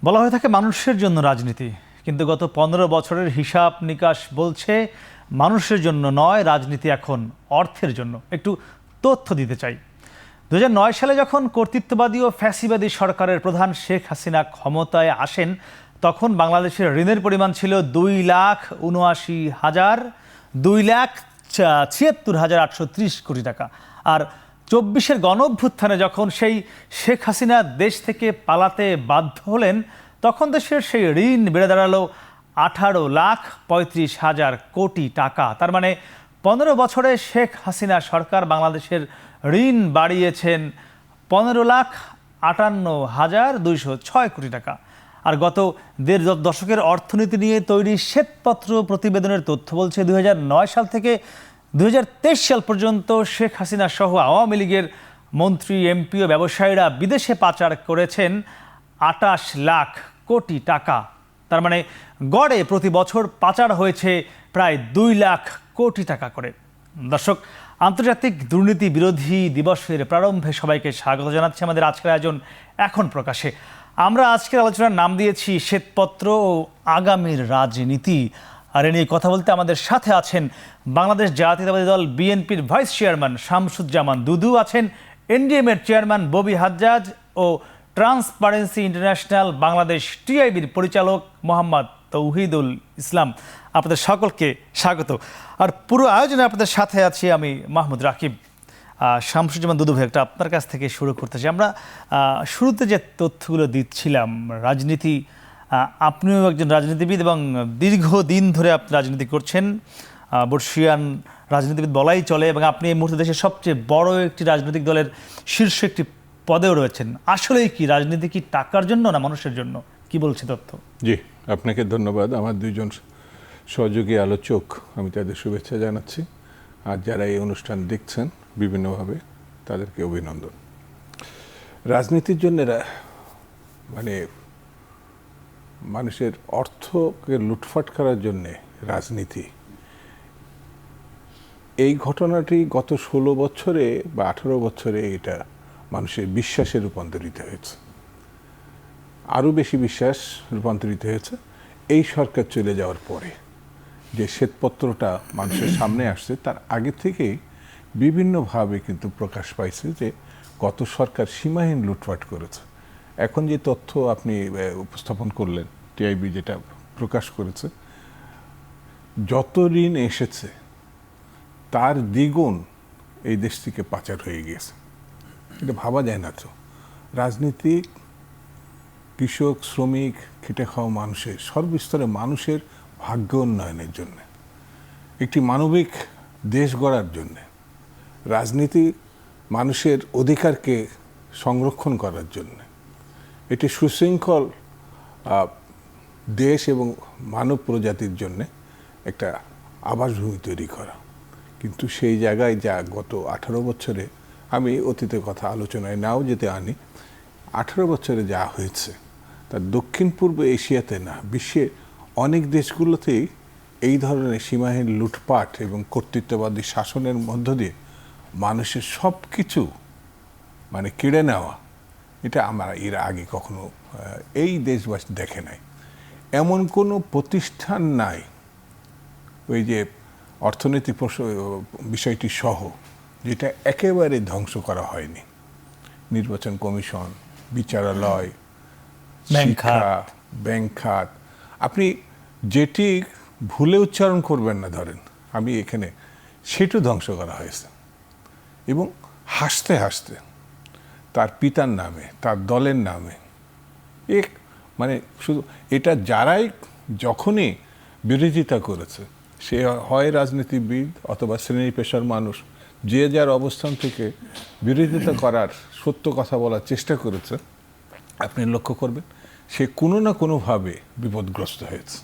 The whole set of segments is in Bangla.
বলা হয়ে থাকে মানুষের জন্য রাজনীতি, কিন্তু গত 15 বছরের হিসাব নিকাশ বলছে মানুষের জন্য নয়, রাজনীতি এখন অর্থের জন্য। একটু তথ্য দিতে চাই। 2009 সালে যখন কর্তৃত্ববাদী ও ফ্যাসিবাদী সরকারের প্রধান শেখ হাসিনা ক্ষমতায় আসেন, তখন বাংলাদেশের ঋণের পরিমাণ ছিল 2,76,830 কোটি টাকা। আর 24-এর গণঅভ্যুত্থানে যখন সেই শেখ হাসিনা দেশ থেকে পালাতে বাধ্য হলেন, তখন দেশের সেই ঋণ বেড়ে দাঁড়ালো 18,35,000 কোটি টাকা। তার মানে 15 বছরে শেখ হাসিনা সরকার বাংলাদেশের ঋণ বাড়িয়েছেন 15,58,206 কোটি টাকা। আর গত দেড় দশকের অর্থনীতি নিয়ে তৈরি শ্বেতপত্র প্রতিবেদনের তথ্য বলছে 2009 সাল থেকে 2023 সাল পর্যন্ত শেখ হাসিনা সহ আওয়ামী লীগের মন্ত্রী, এমপি ও ব্যবসায়ীরা বিদেশে পাচার করেছেন 28 লাখ কোটি টাকা। তার মানে গড়ে প্রতি বছর পাচার হয়েছে প্রায় 2 লাখ কোটি টাকা করে। দর্শক, আন্তর্জাতিক দুর্নীতি বিরোধী দিবসের প্রারম্ভে সবাইকে স্বাগত জানাচ্ছি আমাদের আজকের আয়োজন এখন প্রকাশে। আমরা আজকের আলোচনার নাম দিয়েছি শ্বেতপত্র ও আগামীর রাজনীতি। আর এ নিয়ে কথা বলতে আমাদের সাথে আছেন বাংলাদেশ জাতীয়তাবাদী দল বিএনপির ভাইস চেয়ারম্যান শামসুজ্জামান দুদু, আছেন এনডিএম এর চেয়ারম্যান ববি হাজ্জাজ ও ট্রান্সপারেন্সি ইন্টারন্যাশনাল বাংলাদেশ টিআইবির পরিচালক মোহাম্মদ তৌহিদুল ইসলাম। আপনাদের সকলকে স্বাগত। আর পুরো আয়োজনে আপনাদের সাথে আছি আমি মাহমুদ রাকিব। শামসুজ্জামান দুদু ভাই, একটা আপনার কাছ থেকে শুরু করতে চাই। আমরা শুরুতে যে তথ্যগুলো দিচ্ছিলাম, রাজনীতি, আপনিও একজন রাজনীতিবিদ এবং দীর্ঘদিন ধরে আপনি রাজনীতি করছেন, বর্ষিয়ান রাজনীতিবিদ বলাই চলে, এবং আপনি এই মুহূর্তে দেশের সবচেয়ে বড় একটি রাজনৈতিক দলের শীর্ষ একটি পদেও রয়েছেন। আসলেই কি রাজনীতি কি টাকার জন্য না মানুষের জন্য, কি বলছে তথ্য? জি, আপনাকে ধন্যবাদ। আমার দুইজন সহযোগী আলোচক, আমি তাদের শুভেচ্ছা জানাচ্ছি। আর যারা এই অনুষ্ঠান দেখছেন বিভিন্নভাবে, তাদেরকে অভিনন্দন। রাজনীতির জন্য মানে মানুষের অর্থকে লুটপাট করার জন্যে রাজনীতি, এই ঘটনাটি গত 16 বছরে বা 18 বছরে এটা মানুষের বিশ্বাসে রূপান্তরিত হয়েছে। আরও বেশি বিশ্বাস রূপান্তরিত হয়েছে এই সরকার চলে যাওয়ার পরে। যে শ্বেতপত্রটা মানুষের সামনে আসছে, তার আগে থেকেই বিভিন্নভাবে কিন্তু প্রকাশ পাইছে যে গত সরকার সীমাহীন লুটপাট করেছে। এখন যে তথ্য আপনি উপস্থাপন করলেন, টিআইবি যেটা প্রকাশ করেছে, যত ঋণ এসেছে তার দ্বিগুণ এই দেশ থেকে পাচার হয়ে গিয়েছে। এটা ভাবা যায় না। তো রাজনীতি কৃষক, শ্রমিক, খেটে খাওয়া মানুষের, সর্বস্তরে মানুষের ভাগ্য উন্নয়নের জন্য, একটি মানবিক দেশ গড়ার জন্য, রাজনীতি মানুষের অধিকারকে সংরক্ষণ করার জন্য, এটি সুশৃঙ্খল দেশ এবং মানব প্রজাতির জন্য একটা আবাসভূমি তৈরি করা। কিন্তু সেই জায়গায় যা গত 18 বছরে, আমি অতীতের কথা আলোচনায় নাও যেতে আনি, 18 বছরে যা হয়েছে তা দক্ষিণ পূর্ব এশিয়াতে না, বিশ্বের অনেক দেশগুলোতেই এই ধরনের সীমাহীন লুটপাট এবং কর্তৃত্ববাদী শাসনের মধ্য দিয়ে মানুষের সব কিছু মানে কেড়ে নেওয়া, এটা আমরা এর আগে কখনো এই দেশবাসী দেখে নাই। এমন কোনো প্রতিষ্ঠান নাই, ওই যে অর্থনৈতিক বিষয়টি সহ, যেটা একেবারে ধ্বংস করা হয়নি। নির্বাচন কমিশন, বিচারালয়, শিক্ষা, ব্যাংক খাত, আপনি যেটি ভুলে উচ্চারণ করবেন না, ধরেন আমি এখানে, সেটা ধ্বংস করা হয়েছে। এবং হাসতে হাসতে তার পিতার নামে, তার দলের নামে, মানে শুধু এটা যারাই যখনই বিরোধিতা করেছে, সে হয় রাজনীতিবিদ অথবা শ্রেণী পেশার মানুষ, যে যার অবস্থান থেকে বিরোধিতা করার, সত্য কথা বলার চেষ্টা করেছে, আপনি লক্ষ্য করবেন সে কোনো না কোনোভাবে বিপদগ্রস্ত হয়েছে,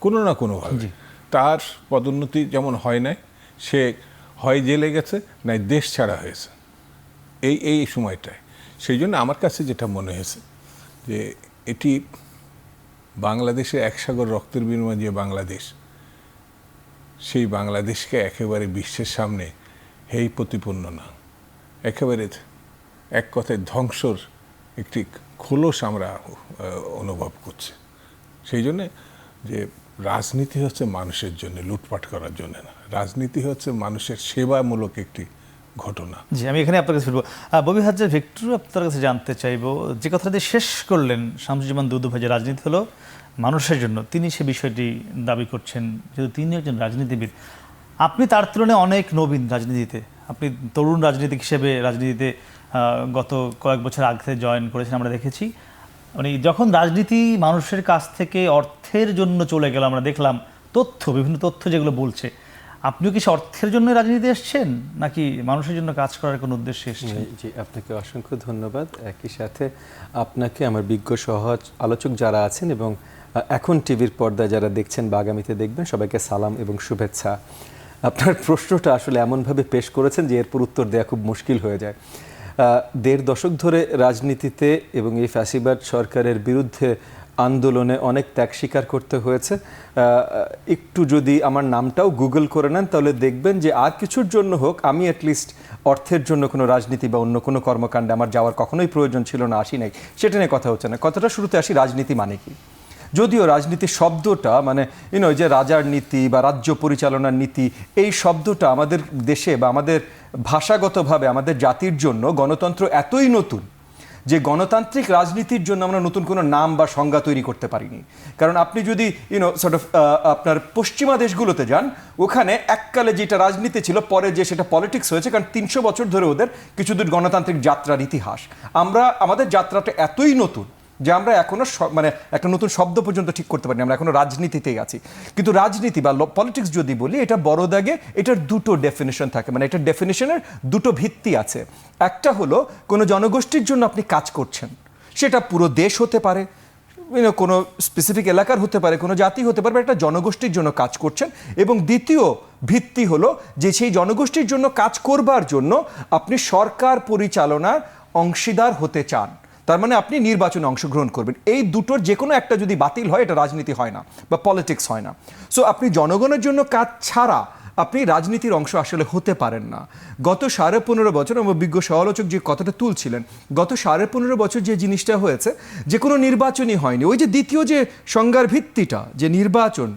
কোনো না কোনোভাবে। তার পদোন্নতি যেমন হয় নাই, সে হয় জেলে গেছে, নাই দেশ ছাড়া হয়েছে এই সময়টায়। সেই জন্য আমার কাছে যেটা মনে হয়েছে যে এটি বাংলাদেশে এক সাগর রক্তের বিনিময়ে যে বাংলাদেশ, সেই বাংলাদেশকে একেবারে বিশ্বের সামনে হেয় প্রতিপন্ন না, একেবারে এক কথায় ধ্বংসর একটি খোলস আমরা অনুভব করছি। সেই জন্যে যে রাজনীতি হচ্ছে মানুষের জন্য, লুটপাট করার জন্য না। রাজনীতি হচ্ছে মানুষের সেবামূলক একটি ঘটনা। জি, আমি এখানে আপনার কাছে ফিরবো। ববি হাজ্জার ভিক্টর, আপনার কাছে জানতে চাইবো, যে কথাটা দিয়ে শেষ করলেন শামসুজ্জামান দুদু ভাই, যে রাজনীতি হলো মানুষের জন্য, তিনি সে বিষয়টি দাবি করছেন, যেহেতু তিনি একজন রাজনীতিবিদ। আপনি তার তুলনায় অনেক নবীন রাজনীতিতে, আপনি তরুণ রাজনীতিক হিসেবে রাজনীতিতে গত কয়েক বছর আগে জয়েন করেছেন, আমরা দেখেছি। মানে যখন রাজনীতি মানুষের কাছ থেকে অর্থের জন্য চলে গেল, আমরা দেখলাম বিভিন্ন তথ্য যেগুলো বলছে, আপনিও কি অর্থের জন্য রাজনীতি এসেছেন, নাকি মানুষের জন্য কাজ করার কোনো উদ্দেশ্যে এসেছেন? জি, আপনাকে অসংখ্য ধন্যবাদ। একই সাথে আপনাকে, আমার বিজ্ঞ সহজ আলোচক যারা আছেন এবং এখন টিভির পর্দায় যারা দেখছেন বা আগামীতে দেখবেন, সবাইকে সালাম এবং শুভেচ্ছা। আপনার প্রশ্নটা আসলে এমনভাবে পেশ করেছেন যে এরপর উত্তর দেওয়া খুব মুশকিল হয়ে যায়। ১.৫ দশক ধরে রাজনীতিতে এবং এই ফ্যাসিবাদ সরকারের বিরুদ্ধে আন্দোলনে অনেক ত্যাগ স্বীকার করতে হয়েছে। একটু যদি আমার নামটাও গুগল করে নেন তাহলে দেখবেন যে আর কিছুর জন্য হোক, আমি অ্যাটলিস্ট অর্থের জন্য কোনো রাজনীতি বা অন্য কোনো কর্মকাণ্ডে আমার যাওয়ার কখনোই প্রয়োজন ছিল না, আসি নাই, সেটা নিয়ে কথা হচ্ছে না। কথাটা শুরুতে আসি, রাজনীতি মানে কি। যদিও রাজনীতি শব্দটা মানে যে রাজার নীতি বা রাজ্য পরিচালনার নীতি, এই শব্দটা আমাদের দেশে বা আমাদের ভাষাগতভাবে আমাদের জাতির জন্য গণতন্ত্র এতই নতুন যে গণতান্ত্রিক রাজনীতির জন্য আমরা নতুন কোনো নাম বা সংজ্ঞা তৈরি করতে পারিনি। কারণ আপনি যদি আপনার পশ্চিমা দেশগুলোতে যান, ওখানে এককালে যেটা রাজনীতি ছিল, পরে যে সেটা পলিটিক্স হয়েছে, কারণ ৩০০ বছর ধরে ওদের কিছুদূর গণতান্ত্রিক যাত্রার ইতিহাস। আমাদের যাত্রাটা এতই নতুন যে আমরা এখনো মানে একটা নতুন শব্দ পর্যন্ত ঠিক করতে পারিনি, আমরা এখনো রাজনীতিতেই আছি। কিন্তু রাজনীতি বা পলিটিক্স যদি বলি, এটা বড় দাগে এটার দুটো ডেফিনেশন থাকে, মানে এটার ডেফিনেশনের দুটো ভিত্তি আছে। একটা হলো কোনো জনগোষ্ঠীর জন্য আপনি কাজ করছেন, সেটা পুরো দেশ হতে পারে, কোনো স্পেসিফিক এলাকার হতে পারে, কোনো জাতি হতে পারে, একটা জনগোষ্ঠীর জন্য কাজ করছেন। এবং দ্বিতীয় ভিত্তি হলো যে সেই জনগোষ্ঠীর জন্য কাজ করবার জন্য আপনি সরকার পরিচালনার অংশীদার হতে চান, তার মানে আপনি নির্বাচনে অংশগ্রহণ করবেন। এই দুটোর যে কোনো একটা যদি বাতিল হয়, এটা রাজনীতি হয় না বা পলিটিক্স হয় না। সো আপনি জনগণের জন্য কাজ ছাড়া আপনি রাজনীতির অংশ আসলে হতে পারেন না। গত 15.5 বছর, আমার বিজ্ঞ সমালোচক যে কথাটা তুলছিলেন, গত 15.5 বছর যে জিনিসটা হয়েছে, যে কোনো নির্বাচনই হয়নি। ওই যে দ্বিতীয় যে সংজ্ঞার ভিত্তিটা, যে নির্বাচন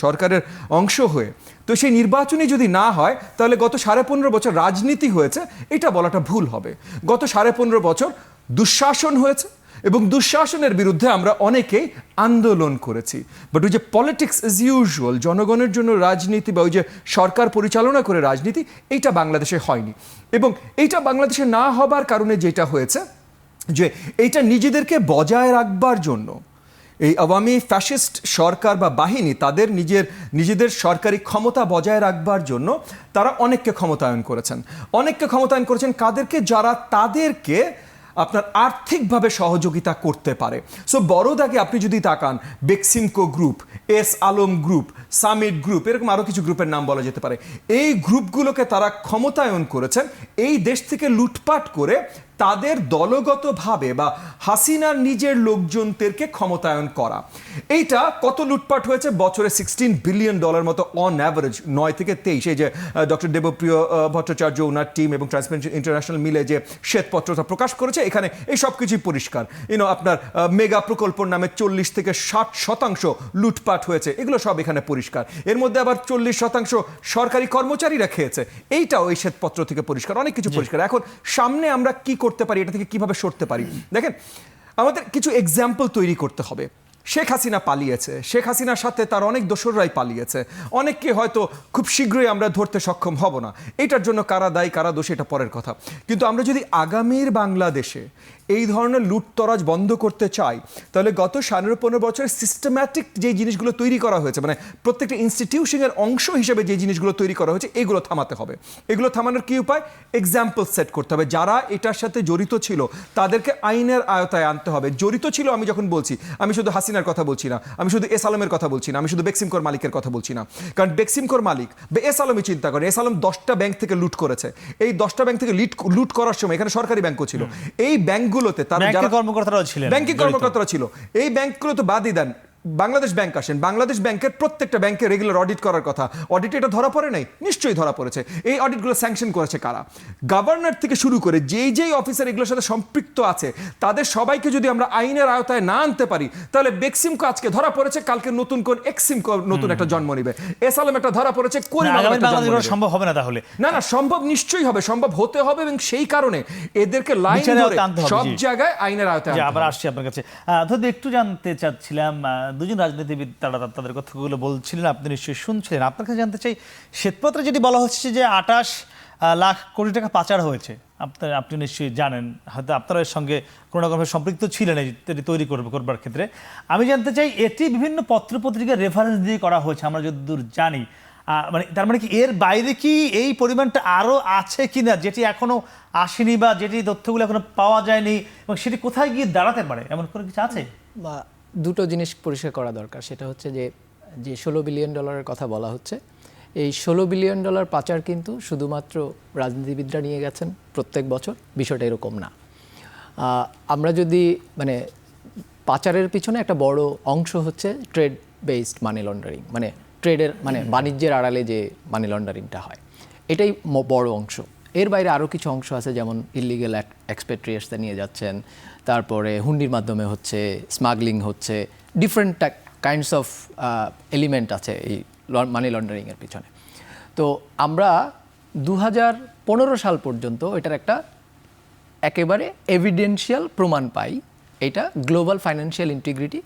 সরকারের অংশ হয়ে, তো সেই নির্বাচনই যদি না হয়, তাহলে গত 15.5 বছর রাজনীতি হয়েছে এটা বলাটা ভুল হবে। গত 15.5 বছর দুঃশাসন হয়েছে এবং দুঃশাসনের বিরুদ্ধে আমরা অনেকেই আন্দোলন করেছি। বাট ওই যে পলিটিক্স ইজ ইউজুয়াল, জনগণের জন্য রাজনীতি বা ওই যে সরকার পরিচালনা করে রাজনীতি, এইটা বাংলাদেশে হয়নি। এবং এইটা বাংলাদেশে না হবার কারণে যেটা হয়েছে, যে এইটা নিজেদেরকে বজায় রাখবার জন্য এই আওয়ামী ফ্যাসিস্ট সরকার বা বাহিনী তাদের নিজেদের সরকারি ক্ষমতা বজায় রাখবার জন্য তারা অনেককে ক্ষমতায়ন করেছেন। কাদেরকে? যারা তাদেরকে আপনার আর্থিকভাবে সহযোগিতা করতে পারে। সো বড় দাগে আপনি যদি তাকান, Beximco group, S Alam group, summit group, এরকম আরও কিছু গ্রুপের নাম বলা যেতে পারে। এই গ্রুপগুলোকে তারা ক্ষমতায়ন করেছেন এই দেশ থেকে লুটপাট করে তাদের দলগতভাবে বা হাসিনার নিজের লোকজনদেরকে ক্ষমতায়ন করা। এইটা কত লুটপাট হয়েছে? বছরে $16 বিলিয়ন মতো অন অ্যাভারেজ, 9 থেকে 23। এই যে ডক্টর দেবপ্রিয় ভট্টাচার্য, ওনার টিম এবং ট্রান্সপারেন্সি ইন্টারন্যাশনাল মিলে যে শ্বেতপত্রটা প্রকাশ করেছে, এখানে এই সব কিছুই পরিষ্কার। আপনার মেগা প্রকল্পর নামে 40 থেকে 60% লুটপাট হয়েছে, এগুলো সব এখানে পরিষ্কার। এর মধ্যে আবার 40% সরকারি কর্মচারীরা খেয়েছে, এইটাও এই শ্বেতপত্র থেকে পরিষ্কার। অনেক কিছু পরিষ্কার। এখন সামনে আমরা কি করতে পারি, এটা থেকে কিভাবে সরতে পারি? দেখেন, আমাদের কিছু এক্সাম্পল তৈরি করতে হবে। শেখ হাসিনা পালিয়েছে, শেখ হাসিনার সাথে তার অনেক দোসররাই পালিয়েছে, অনেককে হয়তো খুব শীঘ্রই আমরা ধরতে সক্ষম হব না। এটার জন্য কারা দায়ী কারা দোষী এটা পরের কথা। কিন্তু আমরা যদি আগামীর বাংলাদেশে এই ধরনের লুটতরাজ বন্ধ করতে চাই, তাহলে গত 15 বছরের সিস্টেম্যাটিক যে জিনিসগুলো তৈরি করা হয়েছে, মানে প্রত্যেকটা ইনস্টিটিউশনের অংশ হিসেবে যে জিনিসগুলো তৈরি করা হয়েছে, এগুলো থামাতে হবে। এগুলো থামানোর কি উপায়? এক্সাম্পল সেট করতে হবে। যারা এটার সাথে জড়িত ছিল তাদেরকে আইনের আয়তায় আনতে হবে। জড়িত ছিল আমি যখন বলছি, আমি শুধু হাসিনার কথা বলছি না, আমি শুধু এস আলমের কথা বলছি না, আমি শুধু বেক্সিমকোর মালিকের কথা বলছি না। কারণ বেক্সিমকোর মালিক বা এস আলমই চিন্তা করেন, এস আলম 10টা ব্যাংক থেকে লুট করেছে। এই 10টা ব্যাংক থেকে লুট করার সময় এখানে সরকারি ব্যাংকও ছিল। এই ব্যাংকগুলোতে তারা ব্যাংকের কর্মকর্তারাও ছিলেন, ব্যাংকিং কর্মকর্তারা ছিল। এই ব্যাংকগুলো তো বাদই দেন, বাংলাদেশ ব্যাংক আসেন, বাংলাদেশ ব্যাংকের প্রত্যেকটা ব্যাংকে রেগুলার অডিট করার কথা, অডিটে এটা ধরা পড়ে নাই? নিশ্চয়ই ধরা পড়েছে। এই অডিটগুলো স্যাংশন করেছে কারা? গভর্নর থেকে শুরু করে যেই অফিসার এগুলোর সাথে সম্পৃক্ত আছে তাদের সবাইকে যদি আমরা আইনের আওতায় না আনতে পারি, তাহলে বেক্সিমকো আজকে ধরা পড়েছে, কালকে নতুন কোন এক্সিমকো নতুন একটা জন্ম নিবে, এসালাম একটা ধরা পড়েছে, করিম আলম একটা জন্ম নিবে। সম্ভব হবে না তাহলে? না, সম্ভব নিশ্চয়ই হবে, সম্ভব হতে হবে, এবং সেই কারণে এদেরকে লাইন বিচারের ধরে আওতায় আনতে হবে, সব জি। জায়গায় আইনের আওতায় আনতে আবার হবে। আসছি আপনার কাছে। ধরুন একটু জানতে চাচ্ছিলাম, দুজন রাজনীতিবিদ তারা তাদের কথাগুলো বলছিলেন, আপনি নিশ্চয়ই শুনছিলেন। আপনার কাছে জানতে চাই, শ্বেতপত্রে যেটি বলা হচ্ছে যে 28 লাখ কোটি টাকা পাচার হয়েছে, আপনি নিশ্চয়ই জানেন, হয়তো আপনারা এর সঙ্গে কোনো রকমের সম্পৃক্ত ছিলেন এটি তৈরি করবার ক্ষেত্রে। আমি জানতে চাই, এটি বিভিন্ন পত্রপত্রিকার রেফারেন্স দিয়ে করা হয়েছে আমরা যতদূর জানি। মানে তার মানে কি এর বাইরে কি এই পরিমাণটা আরও আছে কিনা, যেটি এখনো আসেনি বা যেটি তথ্যগুলো এখনো পাওয়া যায়নি, এবং সেটি কোথায় গিয়ে দাঁড়াতে পারে, এমন কোনো কিছু আছে? বা দুটো জিনিস পরিষ্কার করা দরকার। সেটা হচ্ছে যে 16 বিলিয়ন ডলারের কথা বলা হচ্ছে, এই 16 বিলিয়ন ডলার পাচার কিন্তু শুধুমাত্র রাজনীতিবিদরা নিয়ে গেছেন প্রত্যেক বছর, বিষয়টা এরকম না। আমরা যদি মানে পাচারের পিছনে একটা বড় অংশ হচ্ছে ট্রেড বেসড মানি লন্ডারিং, মানে ট্রেডের মানে বাণিজ্যের আড়ালে যে মানি লন্ডারিংটা হয়, এটাই বড় অংশ। এর বাইরে আরও কিছু অংশ আছে, যেমন ইলিগেল এক্সপেট্রিয়েটসে নিয়ে যাচ্ছেন, তারপরে হুন্ডির মাধ্যমে হচ্ছে, স্মাগলিং হচ্ছে, ডিফারেন্ট কাইন্ডস অফ এলিমেন্ট আছে এই মানি লন্ডারিংয়ের পিছনে। তো আমরা 2015 সাল পর্যন্ত এটার একটা একেবারে এভিডেন্সিয়াল প্রমাণ পাই। এটা global financial integrity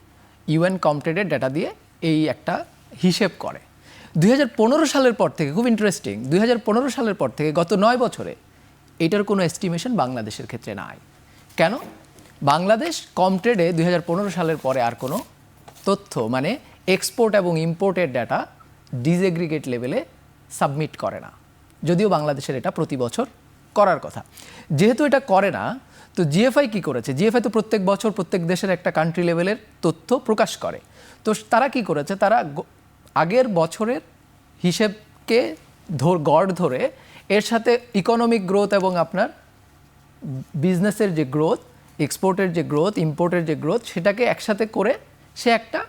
UN computed data দিয়ে এই একটা হিসেব করে। 2015 সালের পর থেকে, খুব ইন্টারেস্টিং, 2015 সালের পর থেকে গত 9 বছরে এটার কোনো এস্টিমেশন বাংলাদেশের ক্ষেত্রে নাই। কেন? বাংলাদেশ কমট্রেডে 2015 সালের পরে আর কোনো তথ্য মানে এক্সপোর্ট এবং ইম্পোর্টের ডাটা ডিসএগ্রিগেট লেভেলে সাবমিট করে না, যদিও বাংলাদেশের এটা প্রতি বছর করার কথা। যেহেতু এটা করে না, তো জিএফআই কি করেছে? জিএফআই তো প্রত্যেক বছর প্রত্যেক দেশের একটা কান্ট্রি লেভেলের তথ্য প্রকাশ করে। তো তারা কি করেছে? তারা আগের বছরের হিসেবকে গড় ধরে এর সাথে ইকোনমিক গ্রোথ এবং আপনার বিজনেসের যে গ্রোথ, এক্সপোর্টের যে গ্রোথ, ইম্পোর্টের যে গ্রোথ, সেটাকে একসাথে করে সে একটা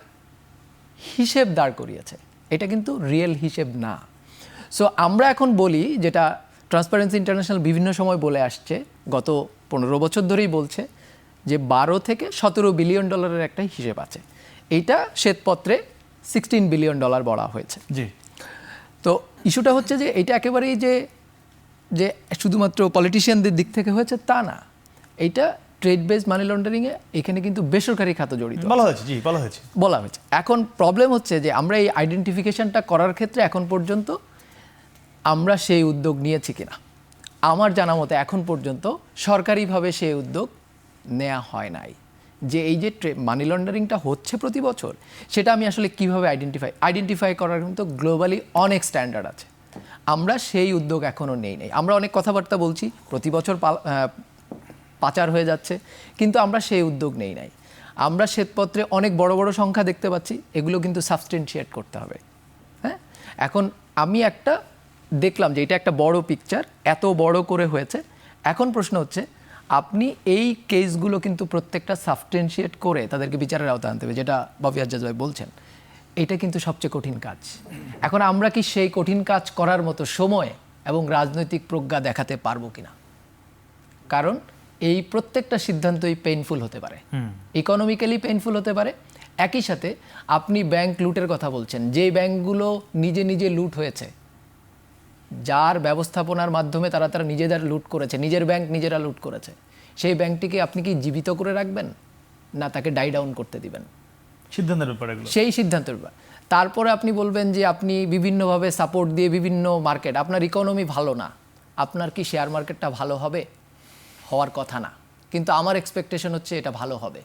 হিসেব দাঁড় করিয়েছে। এটা কিন্তু রিয়েল হিসেব না। সো আমরা এখন বলি, যেটা ট্রান্সপারেন্সি ইন্টারন্যাশনাল বিভিন্ন সময় বলে আসছে, গত 15 বছর ধরেই বলছে, যে 12 থেকে 17 বিলিয়ন ডলারের একটা হিসেব আছে। এইটা শ্বেতপত্রে 16 বিলিয়ন ডলার বলা হয়েছে। জি। তো ইস্যুটা হচ্ছে যে এটা একেবারেই যে শুধুমাত্র পলিটিশিয়ানদের দিক থেকে হয়েছে তা না, এইটা ট্রেড বেসড মানি লন্ডারিংয়ে এখানে কিন্তু বেসরকারি খাত জড়িত বলা হয়েছে, জি বলা হয়েছে। এখন প্রবলেম হচ্ছে যে আমরা এই আইডেন্টিফিকেশনটা করার ক্ষেত্রে এখন পর্যন্ত আমরা সেই উদ্যোগ নিয়েছি কিনা। আমার জানা মতে এখন পর্যন্ত সরকারিভাবে সেই উদ্যোগ নেওয়া হয় নাই, যে এই যে মানি লন্ডারিংটা হচ্ছে প্রতি বছর, সেটা আমি আসলে কিভাবে আইডেন্টিফাই করার কিন্তু গ্লোবালি অনেক স্ট্যান্ডার্ড আছে। আমরা সেই উদ্যোগ এখনও নেই। আমরা অনেক কথাবার্তা বলছি, প্রতি বছর পাচার হয়ে যাচ্ছে, কিন্তু আমরা সেই উদ্যোগ নেই নাই। আমরা শ্বেতপত্রে অনেক বড় বড় সংখ্যা দেখতে পাচ্ছি, এগুলো কিন্তু সাবস্টেন্সিয়েট করতে হবে। হ্যাঁ, এখন আমি একটা দেখলাম যে এটা একটা বড় পিকচার, এত বড় করে হয়েছে। এখন প্রশ্ন হচ্ছে, আপনি এই কেসগুলো কিন্তু প্রত্যেকটা সাবস্টেন্সিয়েট করে তাদেরকে বিচারের আওতায় আনতে হবে, যেটা ববি আজ্জাদ ভাই বলছেন। এটা কিন্তু সবচেয়ে কঠিন কাজ। এখন আমরা কি সেই কঠিন কাজ করার মতো সময় এবং রাজনৈতিক প্রজ্ঞা দেখাতে পারবো কিনা? কারণ এই প্রত্যেকটা সিদ্ধান্তই পেইনফুল হতে পারে, ইকোনমিক্যালি পেইনফুল হতে পারে। একই সাথে আপনি ব্যাংক লুটের কথা বলছেন, যে ব্যাংকগুলো নিজে নিজে লুট হয়েছে, যার ব্যবস্থাপনার মাধ্যমে তারা নিজেদের লুট করেছে, নিজের ব্যাংক নিজেরা লুট করেছে, সেই ব্যাংকটিকে আপনি কি জীবিত করে রাখবেন, না তাকে ডাই ডাউন করতে দিবেন? সিদ্ধান্তের ব্যাপারে সেই সিদ্ধান্তের ব্যাপার। তারপরে আপনি বলবেন যে আপনি বিভিন্নভাবে সাপোর্ট দিয়ে বিভিন্ন মার্কেট, আপনার ইকোনমি ভালো না, আপনার কি শেয়ার মার্কেটটা ভালো হবে? হওয়ার কথা না, কিন্তু আমার এক্সপেকটেশন হচ্ছে এটা ভালো হবে।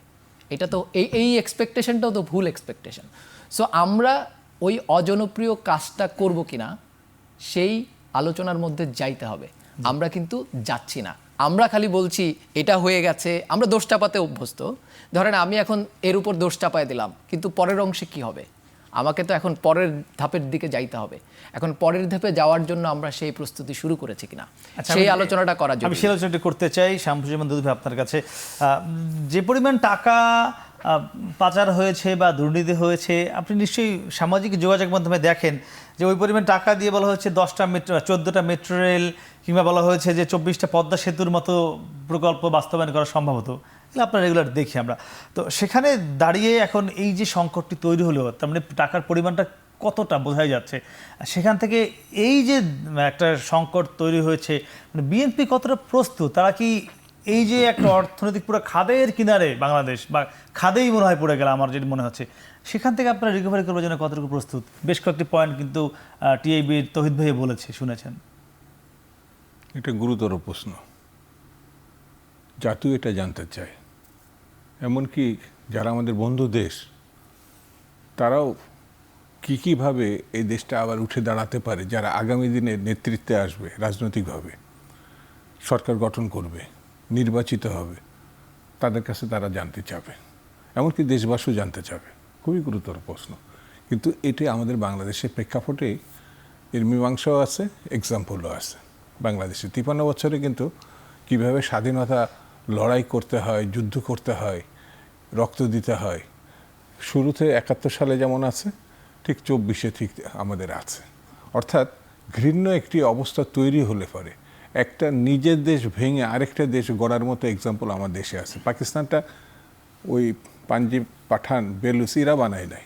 এটা তো এই এক্সপেকটেশনটাও তো ভুল এক্সপেকটেশন। সো আমরা ওই অজনপ্রিয় কাজটা করব কিনা সেই আলোচনার মধ্যে যাইতে হবে। আমরা কিন্তু যাচ্ছি না, আমরা খালি বলছি এটা হয়ে গেছে, আমরা দোষ চাপাতে অভ্যস্ত। ধরেন আমি এখন এর উপর দোষ চাপায় দিলাম, কিন্তু পরের অংশে কি হবে? আমাকে তো এখন পরের ধাপের দিকে যাইতে হবে। এখন পরের ধাপে যাওয়ার জন্য আমরা সেই প্রস্তুতি শুরু করেছি কিনা, সেই আলোচনাটা করার জন্য আমি সেই আলোচনাটি করতে চাই। শামসুজ্জামান দুদু ভাই, আপনার কাছে যে পরিমাণ টাকা পাচার হয়েছে বা দুর্নীতি হয়েছে, আপনি নিশ্চয়ই সামাজিক যোগাযোগ মাধ্যমে দেখেন যে ওই পরিমাণ টাকা দিয়ে বলা হচ্ছে 10টা মেট্রো, 14টা মেট্রো রেল, কিংবা বলা হয়েছে যে 24টা পদ্মা সেতুর মতো প্রকল্প বাস্তবায়ন করা সম্ভব হতো। এগুলো আপনার রেগুলার দেখি আমরা। তো সেখানে দাঁড়িয়ে এখন এই যে সংকটটি তৈরি হলো, তার মানে টাকার পরিমাণটা কতটা বোঝাই যাচ্ছে। সেখান থেকে এই যে একটা সংকট তৈরি হয়েছে, মানে বিএনপি কতটা প্রস্তুত? তারা কি এই যে একটা অর্থনৈতিক পুরো খাদের কিনারে বাংলাদেশ, বা খাদেই মনে হয় পড়ে গেল আমার যেটা মনে হচ্ছে, সেখান থেকে আপনারা রিকভারি করবার জন্য কতটুকু প্রস্তুত? বেশ কয়েকটি পয়েন্ট কিন্তু টিআইবির তৌহিদ ভাই বলেছে, শুনেছেন। এটা গুরুতর প্রশ্ন, জাতীয় এটা জানতে চায়। এমনকি যারা আমাদের বন্ধু দেশ, তারাও কীভাবে এই দেশটা আবার উঠে দাঁড়াতে পারে, যারা আগামী দিনে নেতৃত্বে আসবে, রাজনৈতিকভাবে সরকার গঠন করবে, নির্বাচিত হবে, তাদের কাছে তারা জানতে চাবে। এমনকি দেশবাসীও জানতে চাবে। খুবই গুরুতর প্রশ্ন। কিন্তু এটি আমাদের বাংলাদেশের প্রেক্ষাপটে এর মীমাংসাও আছে, এক্সাম্পলও আছে। বাংলাদেশে 53 বছরে কিন্তু কিভাবে স্বাধীনতা লড়াই করতে হয়, যুদ্ধ করতে হয়, রক্ত দিতে হয়, শুরুতে 71 সালে যেমন আছে, ঠিক 24-এ ঠিক আমাদের আছে। অর্থাৎ ঘৃণ্য একটি অবস্থা তৈরি হলে পরে একটা নিজের দেশ ভেঙে আরেকটা দেশ গড়ার মতো এক্সাম্পল আমার দেশে আছে। পাকিস্তানটা ওই পাঞ্জাব, পাঠান, বেলুচ এরা বানায় নাই।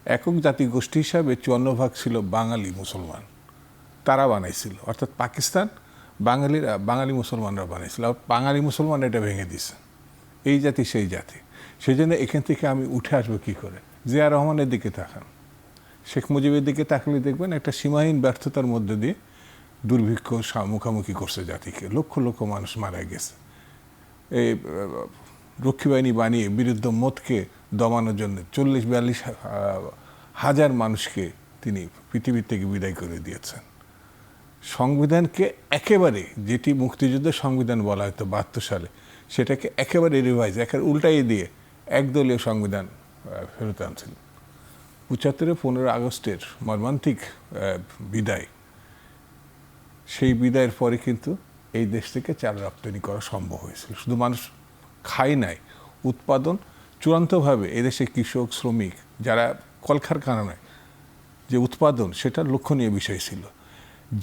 একক জাতি গোষ্ঠী হিসাবে 54% ছিল বাঙালি মুসলমান, তারা বানাইছিল। অর্থাৎ পাকিস্তান বাঙালি মুসলমানরা বানাইছিল, আর বাঙালি মুসলমান এটা ভেঙে দিছে। এই জাতি সেই জাতি। সেই জন্য এখান থেকে আমি উঠে আসবো কী করে? জিয়া রহমানের দিকে তাকান, শেখ মুজিবের দিকে তাকলে দেখবেন একটা সীমাহীন ব্যর্থতার মধ্যে দিয়ে দুর্ভিক্ষ মুখোমুখি করছে জাতিকে। লক্ষ লক্ষ মানুষ মারা গেছে। এই রক্ষী বাহিনী বানিয়ে বিরুদ্ধ মতকে দমানোর জন্য 40-42 হাজার মানুষকে তিনি পৃথিবীর থেকে বিদায় করে দিয়েছেন। সংবিধানকে একেবারে, যেটি মুক্তিযুদ্ধের সংবিধান বলা হতো 72 সালে, সেটাকে একেবারে রিভাইজ, একেবারে উল্টাইয়ে দিয়ে একদলীয় সংবিধান ফেরত আনছিল। 75-এ 15 আগস্টের মর্মান্তিক বিদায়, সেই বিদায়ের পরে কিন্তু এই দেশ থেকে চাল রপ্তানি করা সম্ভব হয়েছিল। শুধু মানুষ খায় নাই, উৎপাদন চূড়ান্তভাবে এদেশে কৃষক, শ্রমিক, যারা কলকারখানায় যে উৎপাদন, সেটা লক্ষণীয় বিষয় ছিল।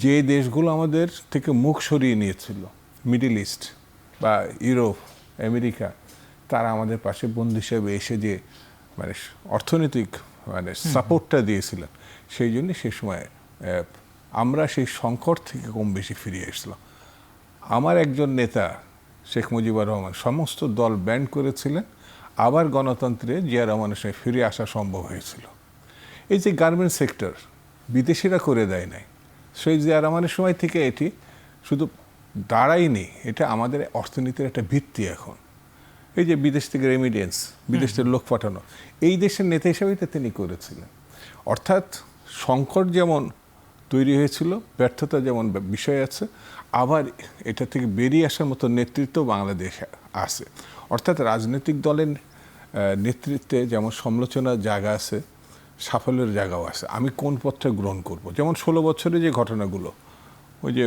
যে দেশগুলো আমাদের থেকে মুখ সরিয়ে নিয়েছিল, মিডল ইস্ট বা ইউরোপ, আমেরিকা, তারা আমাদের পাশে বন্ধু হিসেবে এসে যে মানে অর্থনৈতিক মানে সাপোর্টটা দিয়েছিলেন, সেই জন্য সে সময় আমরা সেই সংকট থেকে কম বেশি ফিরিয়ে এসলাম। আমার একজন নেতা শেখ মুজিবুর রহমান সমস্ত দল ব্যান্ড করেছিলেন, আবার গণতন্ত্রে জিয়া রহমানের সঙ্গে ফিরে আসা সম্ভব হয়েছিল। এই যে গার্মেন্টস সেক্টর বিদেশিরা করে দেয় নাই, সেই জিয়া রহমানের সময় থেকে এটি শুধু দাঁড়ায়নি, এটা আমাদের অর্থনীতির একটা ভিত্তি এখন। এই যে বিদেশ থেকে রেমিডেন্স, বিদেশ থেকে লোক পাঠানো, এই দেশের নেতা হিসেবেই তো তিনি করেছিলেন। অর্থাৎ সংকট যেমন তৈরি হয়েছিল, ব্যর্থতা যেমন বিষয় আছে, আবার এটা থেকে বেরিয়ে আসার মতো নেতৃত্ব বাংলাদেশে আছে। অর্থাৎ রাজনৈতিক দলের নেতৃত্বে যেমন সমালোচনার জায়গা আছে, সাফল্যের জায়গাও আছে। আমি কোন পথটা গ্রহণ করব? যেমন 16 বছরে যে ঘটনাগুলো, ওই যে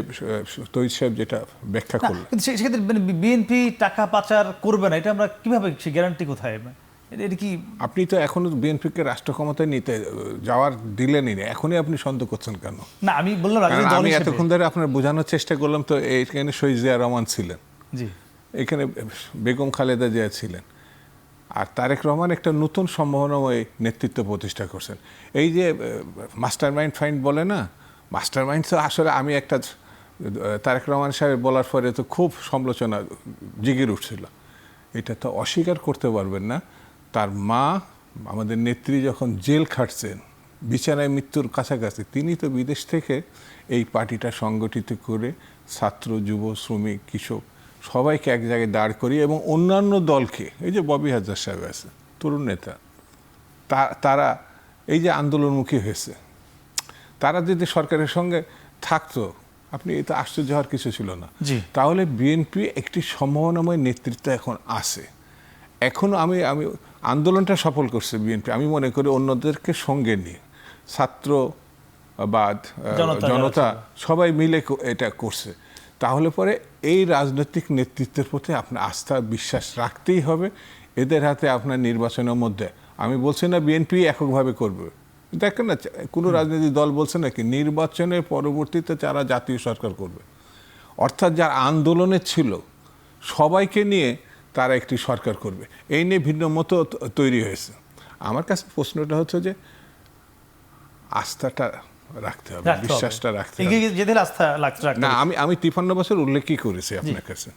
তৈরি সাহেব যেটা ব্যাখ্যা করলেন, সেক্ষেত্রে বিএনপি টাকা পাচার করবে না, এটা আমরা কিভাবে, সে গ্যারান্টি কোথায়? এটা কি আপনি তো এখনো বিএনপিকে রাষ্ট্র ক্ষমতায় নিতে যাওয়ার দিলেনই না, এখনই আপনি সন্দেহ করছেন কেন? না, আমি বললাম আমি এতক্ষণ ধরে আপনার বোঝানোর চেষ্টা করলাম, তো এখানে শহীদ জিয়া রহমান ছিলেন, জি, এখানে বেগম খালেদা জিয়া ছিলেন, আর তারেক রহমান একটা নতুন সম্ভাবনাময় নেতৃত্ব প্রতিষ্ঠা করছেন। এই যে মাস্টার মাইন্ড ফাইন্ড বলে না, মাস্টার মাইন্ড তো আসলে আমি একটা তারেক রহমান সাহেব বলার পরে তো খুব সমালোচনা জিগির উঠছিল। এটা তো অস্বীকার করতে পারবেন না, তার মা আমাদের নেত্রী যখন জেল খাটছেন, বিছানায় মৃত্যুর কাছাকাছি, তিনি তো বিদেশ থেকে এই পার্টিটা সংগঠিত করে ছাত্র, যুব, শ্রমিক, কৃষক সবাইকে এক জায়গায় দাঁড় করিয়ে এবং অন্যান্য দলকে, এই যে ববি হাজার সাহেব আছে, তরুণ নেতা, তারা এই যে আন্দোলনমুখী হয়েছে, তারা যদি সরকারের সঙ্গে থাকতো, আপনি এটা আশ্চর্য হওয়ার কিছু ছিল না। তাহলে বিএনপি একটি সম্ভাবনাময় নেতৃত্ব এখন আছে। এখনও আমি আন্দোলনটা সফল করছে বিএনপি, আমি মনে করি অন্যদেরকে সঙ্গে নিয়ে, ছাত্র বা জনতা সবাই মিলে এটা করছে। তাহলে পরে এই রাজনৈতিক নেতৃত্বের প্রতি আপনার আস্থা, বিশ্বাস রাখতেই হবে এদের হাতে আপনার নির্বাচনের মধ্যে, আমি বলছি না বিএনপি এককভাবে করবে, দেখেন না কোনো রাজনৈতিক দল বলছে নাকি নির্বাচনের পরবর্তীতে যারা জাতীয় সরকার করবে, অর্থাৎ যারা আন্দোলনে ছিল সবাইকে নিয়ে তারা একটি সরকার করবে, এই নিয়ে ভিন্ন মত তৈরি হয়েছে। আমার কাছে প্রশ্নটা হচ্ছে যে আস্থাটা রাখতে হবে, বিশ্বাসটা রাখতে হবে। এগিয়ে যেতে হলে আস্থা রাখতে না হবে। আমি 53 বছর উল্লেখই করেছি আপনার কাছে।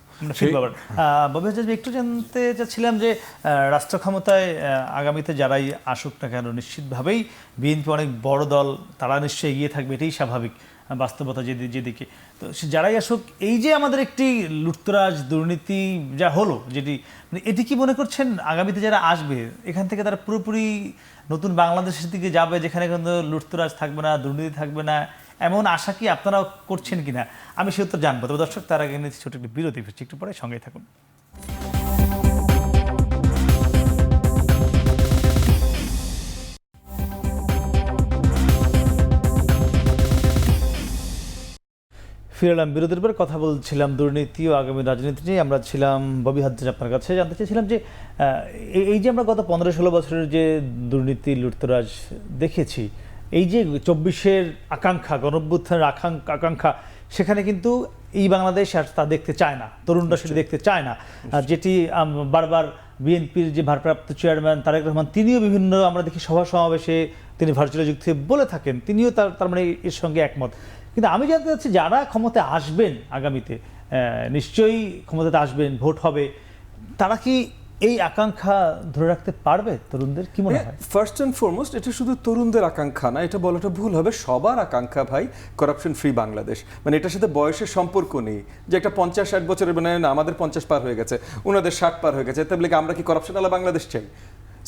ববি হাজার, একটু জানতে চাচ্ছিলাম যে রাষ্ট্র ক্ষমতায় আগামীতে যারাই আসুক না কেন, নিশ্চিতভাবেই বিএনপি অনেক বড় দল, তারা নিশ্চয়ই এগিয়ে থাকবে, এটাই স্বাভাবিক বাস্তবতা যেদিকে। তো যারাই আসুক, এই যে আমাদের একটি লুটতরাজ দুর্নীতি যা হলো, যেটি এটি কি মনে করছেন আগামীতে যারা আসবে এখান থেকে তারা পুরোপুরি নতুন বাংলাদেশের দিকে যাবে, যেখানে কোনো লুটতরাজ থাকবে না, দুর্নীতি থাকবে না, এমন আশা কি আপনারা করছেন কিনা? আমি সে উত্তর জানবো। তবে দর্শক, তার আগে নিচ্ছি ছোট একটি বিরতি, ফিরছি একটু পরে, সঙ্গেই থাকুন। ফিরে এলাম বিরতির পর। কথা বলছিলাম দুর্নীতি ও আগামী রাজনীতি নিয়ে। আমরা ছিলাম ববি হাজ্জাজ, আপনার কাছে জানতে চেয়েছিলাম যে এই যে আমরা গত 15-16 বছরের যে দুর্নীতি লুটতরাজ দেখেছি, এই যে 24-এর আকাঙ্ক্ষা, গণঅভ্যুত্থানের আকাঙ্ক্ষা, সেখানে কিন্তু এই বাংলাদেশ আর তা দেখতে চায় না, তরুণরা সেটা দেখতে চায় না। যেটি বারবার বিএনপির যে ভারপ্রাপ্ত চেয়ারম্যান তারেক রহমান, তিনিও বিভিন্ন আমরা দেখি সভা সমাবেশে তিনি ভার্চুয়ালি যুক্ত হয়ে বলে থাকেন, তিনিও তার মানে এর সঙ্গে একমত। কিন্তু আমি জানতে চাচ্ছি, যারা ক্ষমতায় আসবেন আগামীতে, নিশ্চয়ই ক্ষমতাতে আসবেন, ভোট হবে, তারা কি এই আকাঙ্ক্ষা ধরে রাখতে পারবে? তরুণদের কি মনে হয়? ফার্স্ট অ্যান্ড ফরমোস্ট, এটা শুধু তরুণদের আকাঙ্ক্ষা না, এটা বলাটা ভুল হবে, সবার আকাঙ্ক্ষা ভাই করাপশন ফ্রি বাংলাদেশ। মানে এটার সাথে বয়সের সম্পর্ক নেই, যে একটা 50-60 বছরের, মানে না আমাদের 50 পার হয়ে গেছে, ওনাদের 60 পার হয়ে গেছে, তাহলে আমরা কি করাপশন আলা বাংলাদেশ চাই?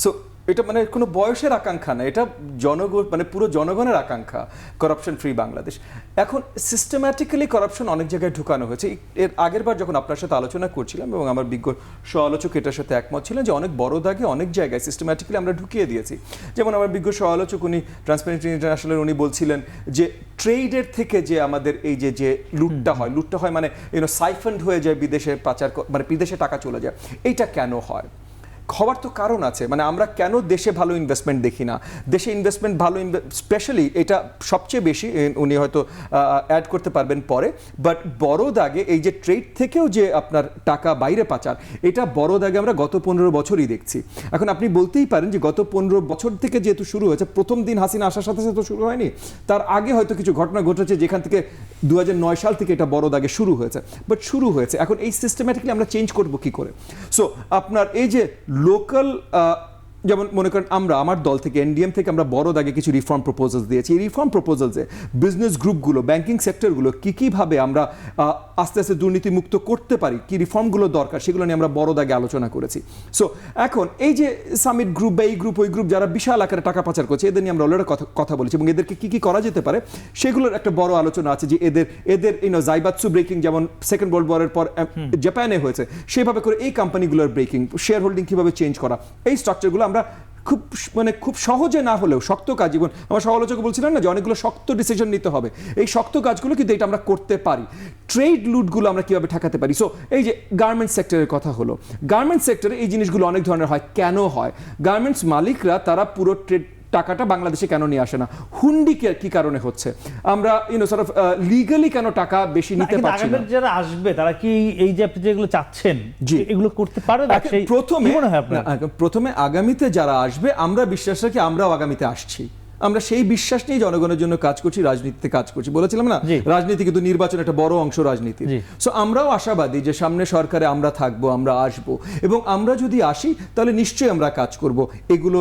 সো এটা মানে কোনো বয়সের আকাঙ্ক্ষা না, এটা জনগণ, মানে পুরো জনগণের আকাঙ্ক্ষা করাপশন ফ্রি বাংলাদেশ। এখন সিস্টেম্যাটিক্যালি করাপশন অনেক জায়গায় ঢুকানো হয়েছে। এর আগের বার যখন আপনার সাথে আলোচনা করছিলাম, এবং আমার বিজ্ঞ সহ-আলোচক এটার সাথে একমত ছিলেন যে অনেক বড় দাগে অনেক জায়গায় সিস্টেম্যাটিক্যালি আমরা ঢুকিয়ে দিয়েছি। যেমন আমার বিজ্ঞ সহ-আলোচক উনি ট্রান্সপারেন্সি ইন্টারন্যাশনালের উনি বলছিলেন যে ট্রেডের থেকে যে আমাদের এই যে লুটটা হয় মানে সাইফন্ড হয়ে যায়, বিদেশে পাচার, মানে বিদেশে টাকা চলে যায়, এইটা কেন হয়? হওয়ার তো কারণ আছে। মানে আমরা কেন দেশে ভালো ইনভেস্টমেন্ট দেখি না? দেশে ইনভেস্টমেন্ট ভালো, স্পেশালি এটা সবচেয়ে বেশি, উনি হয়তো অ্যাড করতে পারবেন পরে, বাট বড় দাগে এই যে ট্রেড থেকেও যে আপনার টাকা বাইরে পাচার, এটা বড় দাগে আমরা গত 15 বছরই দেখছি। এখন আপনি বলতেই পারেন যে গত 15 বছর থেকে যেহেতু শুরু হয়েছে, প্রথম দিন হাসিনা আসার সাথে সাথে তো শুরু হয়নি, তার আগে হয়তো কিছু ঘটনা ঘটেছে যেখান থেকে 2009 সাল থেকে এটা বড় দাগে শুরু হয়েছে, বাট শুরু হয়েছে। এখন এই সিস্টেম্যাটিকলি আমরা চেঞ্জ করবো কি করে? সো আপনার এই যে লোকাল, যেমন মনে করেন আমার দল থেকে, এনডিএম থেকে আমরা বড় দাগে কিছু রিফর্ম প্রপোজালস দিয়েছি। এই রিফর্ম প্রপোজালসে বিজনেস গ্রুপগুলো, ব্যাংকিং সেক্টরগুলো কীভাবে আমরা আস্তে আস্তে দুর্নীতিমুক্ত করতে পারি, কি রিফর্মগুলো দরকার, সেগুলো নিয়ে আমরা বড় দাগে আলোচনা করেছি। সো এখন এই যে সামিট গ্রুপ বা এই গ্রুপ ওই গ্রুপ যারা বিশাল আকারে টাকা পাচার করছে, এদের নিয়ে আমরা অলরেডি কথা বলেছি, এবং এদেরকে কি করা যেতে পারে সেগুলোর একটা বড় আলোচনা আছে। যে এদের জাইবাৎসু ব্রেকিং, যেমন সেকেন্ড ওয়ার্ল্ড ওয়ারের পর জাপানে হয়েছে, সেভাবে করে এই কোম্পানিগুলোর ব্রেকিং, শেয়ার হোল্ডিং কীভাবে চেঞ্জ করা, এই স্ট্রাকচারগুলো আমরা খুব সহজে না হলেও শক্ত কাজ, যেমন আমার সমালোচক বলছিলেন না যে অনেকগুলো শক্ত ডিসিশন নিতে হবে, এই শক্ত কাজগুলো কিন্তু এটা আমরা করতে পারি। ট্রেড লুটগুলো আমরা কিভাবে ঠেকাতে পারি? সো এই যে গার্মেন্টস সেক্টরের কথা হলো, গার্মেন্টস সেক্টরে এই জিনিসগুলো অনেক ধরনের হয়। কেন হয়? গার্মেন্টস মালিকরা তারা পুরো ট্রেড টাকাটা বাংলাদেশে কেন নিয়ে আসে না? হুন্ডি কি কারণে হচ্ছে? আমরা লিগালি কেন টাকা বেশি নিতে পারছি না? যারা আসবে তারা কি এই যে আপনি যেগুলো চাচ্ছেন এগুলো করতে পারবে? প্রথমে আগামীতে যারা আসবে, আমরা বিশ্বাস রাখি আমরাও আগামীতে আসছি, আমরা সেই বিশ্বাস নিয়ে জনগণের জন্য কাজ করছি, রাজনীতিতে কাজ করছি। বলেছিলাম না, রাজনীতি কিন্তু নির্বাচন একটা বড় অংশ রাজনীতি। সো আমরাও আশাবাদী যে সামনে সরকারে আমরা থাকবো, আমরা আসবো, এবং আমরা যদি আসি তাহলে নিশ্চয়ই আমরা কাজ করব এগুলো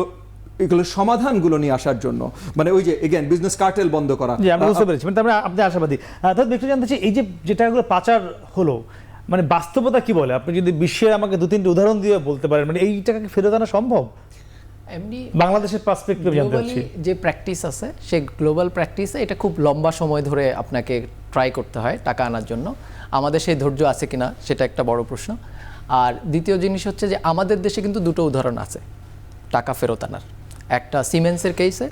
সমাধানগুলো নিয়ে আসার জন্য। মানে ওই যে এগেন বিজনেস কার্টেল বন্ধ করা। আমরা বুঝতে পেরেছি, মানে আপনি আশাবাদী। তাহলে একটু জানতে চাই, এই যে যেটাগুলো পাচার হলো, মানে বাস্তবতা কি বলে? আপনি যদি বিশ্বের আমাকে 2-3টি উদাহরণ দিয়ে বলতে পারেন, মানে এই টাকাকে ফেরত আনা সম্ভব? এমনি বাংলাদেশের পার্সপেক্টিভ জানতে চাচ্ছি। যে প্র্যাকটিস আছে, সেই গ্লোবাল প্র্যাকটিসে এটা খুব লম্বা সময় ধরে আপনাকে ট্রাই করতে হয় টাকা আনার জন্য। আমাদের সেই ধৈর্য আছে কিনা সেটা একটা বড় প্রশ্ন। আর দ্বিতীয় জিনিস হচ্ছে যে আমাদের দেশে কিন্তু দুটো উদাহরণ আছে টাকা ফেরত আনার। একটা সিমেন্সের কেসে,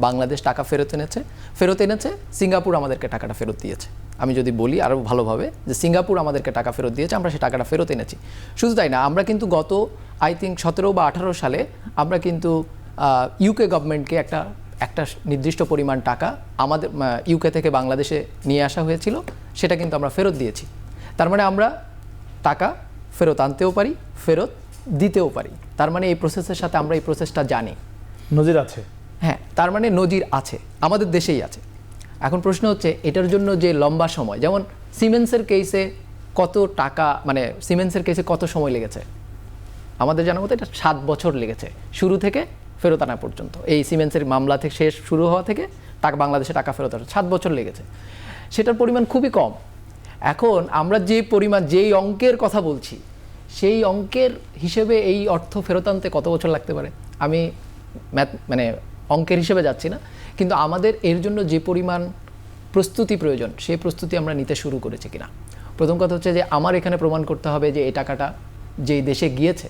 বাংলাদেশ টাকা ফেরত এনেছে, সিঙ্গাপুর আমাদেরকে টাকাটা ফেরত দিয়েছে। আমি যদি বলি আরও ভালোভাবে, যে সিঙ্গাপুর আমাদেরকে টাকা ফেরত দিয়েছে, আমরা সেই টাকাটা ফেরত এনেছি। শুধু তাই না, আমরা কিন্তু গত আই থিঙ্ক 17 বা 18 সালে আমরা কিন্তু ইউকে গভর্নমেন্টকে একটা নির্দিষ্ট পরিমাণ টাকা আমাদের ইউকে থেকে বাংলাদেশে নিয়ে আসা হয়েছিল, সেটা কিন্তু আমরা ফেরত দিয়েছি। তার মানে আমরা টাকা ফেরত আনতেও পারি, ফেরত দিতেও পারি। তার মানে এই প্রসেসের সাথে আমরা এই প্রসেসটা জানি, নজির আছে। হ্যাঁ, তার মানে নজির আছে, আমাদের দেশেই আছে। এখন প্রশ্ন হচ্ছে এটার জন্য যে লম্বা সময়, যেমন সিমেন্সের কেসে কত টাকা, মানে সিমেন্সের কেসে কত সময় লেগেছে আমাদের জানার মতো, এটা 7 বছর লেগেছে শুরু থেকে ফেরত আনা পর্যন্ত। এই সিমেন্সের মামলা থেকে শেষ শুরু হওয়া থেকে বাংলাদেশে টাকা ফেরত আসা 7 বছর লেগেছে। সেটার পরিমাণ খুবই কম। এখন আমরা যেই অঙ্কের কথা বলছি, সেই অঙ্কের হিসেবে এই অর্থ ফেরত আনতে কত বছর লাগতে পারে, আমি মানে অঙ্কের হিসেবে যাচ্ছি না, কিন্তু আমাদের এর জন্য যে পরিমাণ প্রস্তুতি প্রয়োজন, সেই প্রস্তুতি আমরা নিতে শুরু করেছি কিনা। প্রথম কথা হচ্ছে যে আমার এখানে প্রমাণ করতে হবে যে এই টাকাটা যেই দেশে গিয়েছে,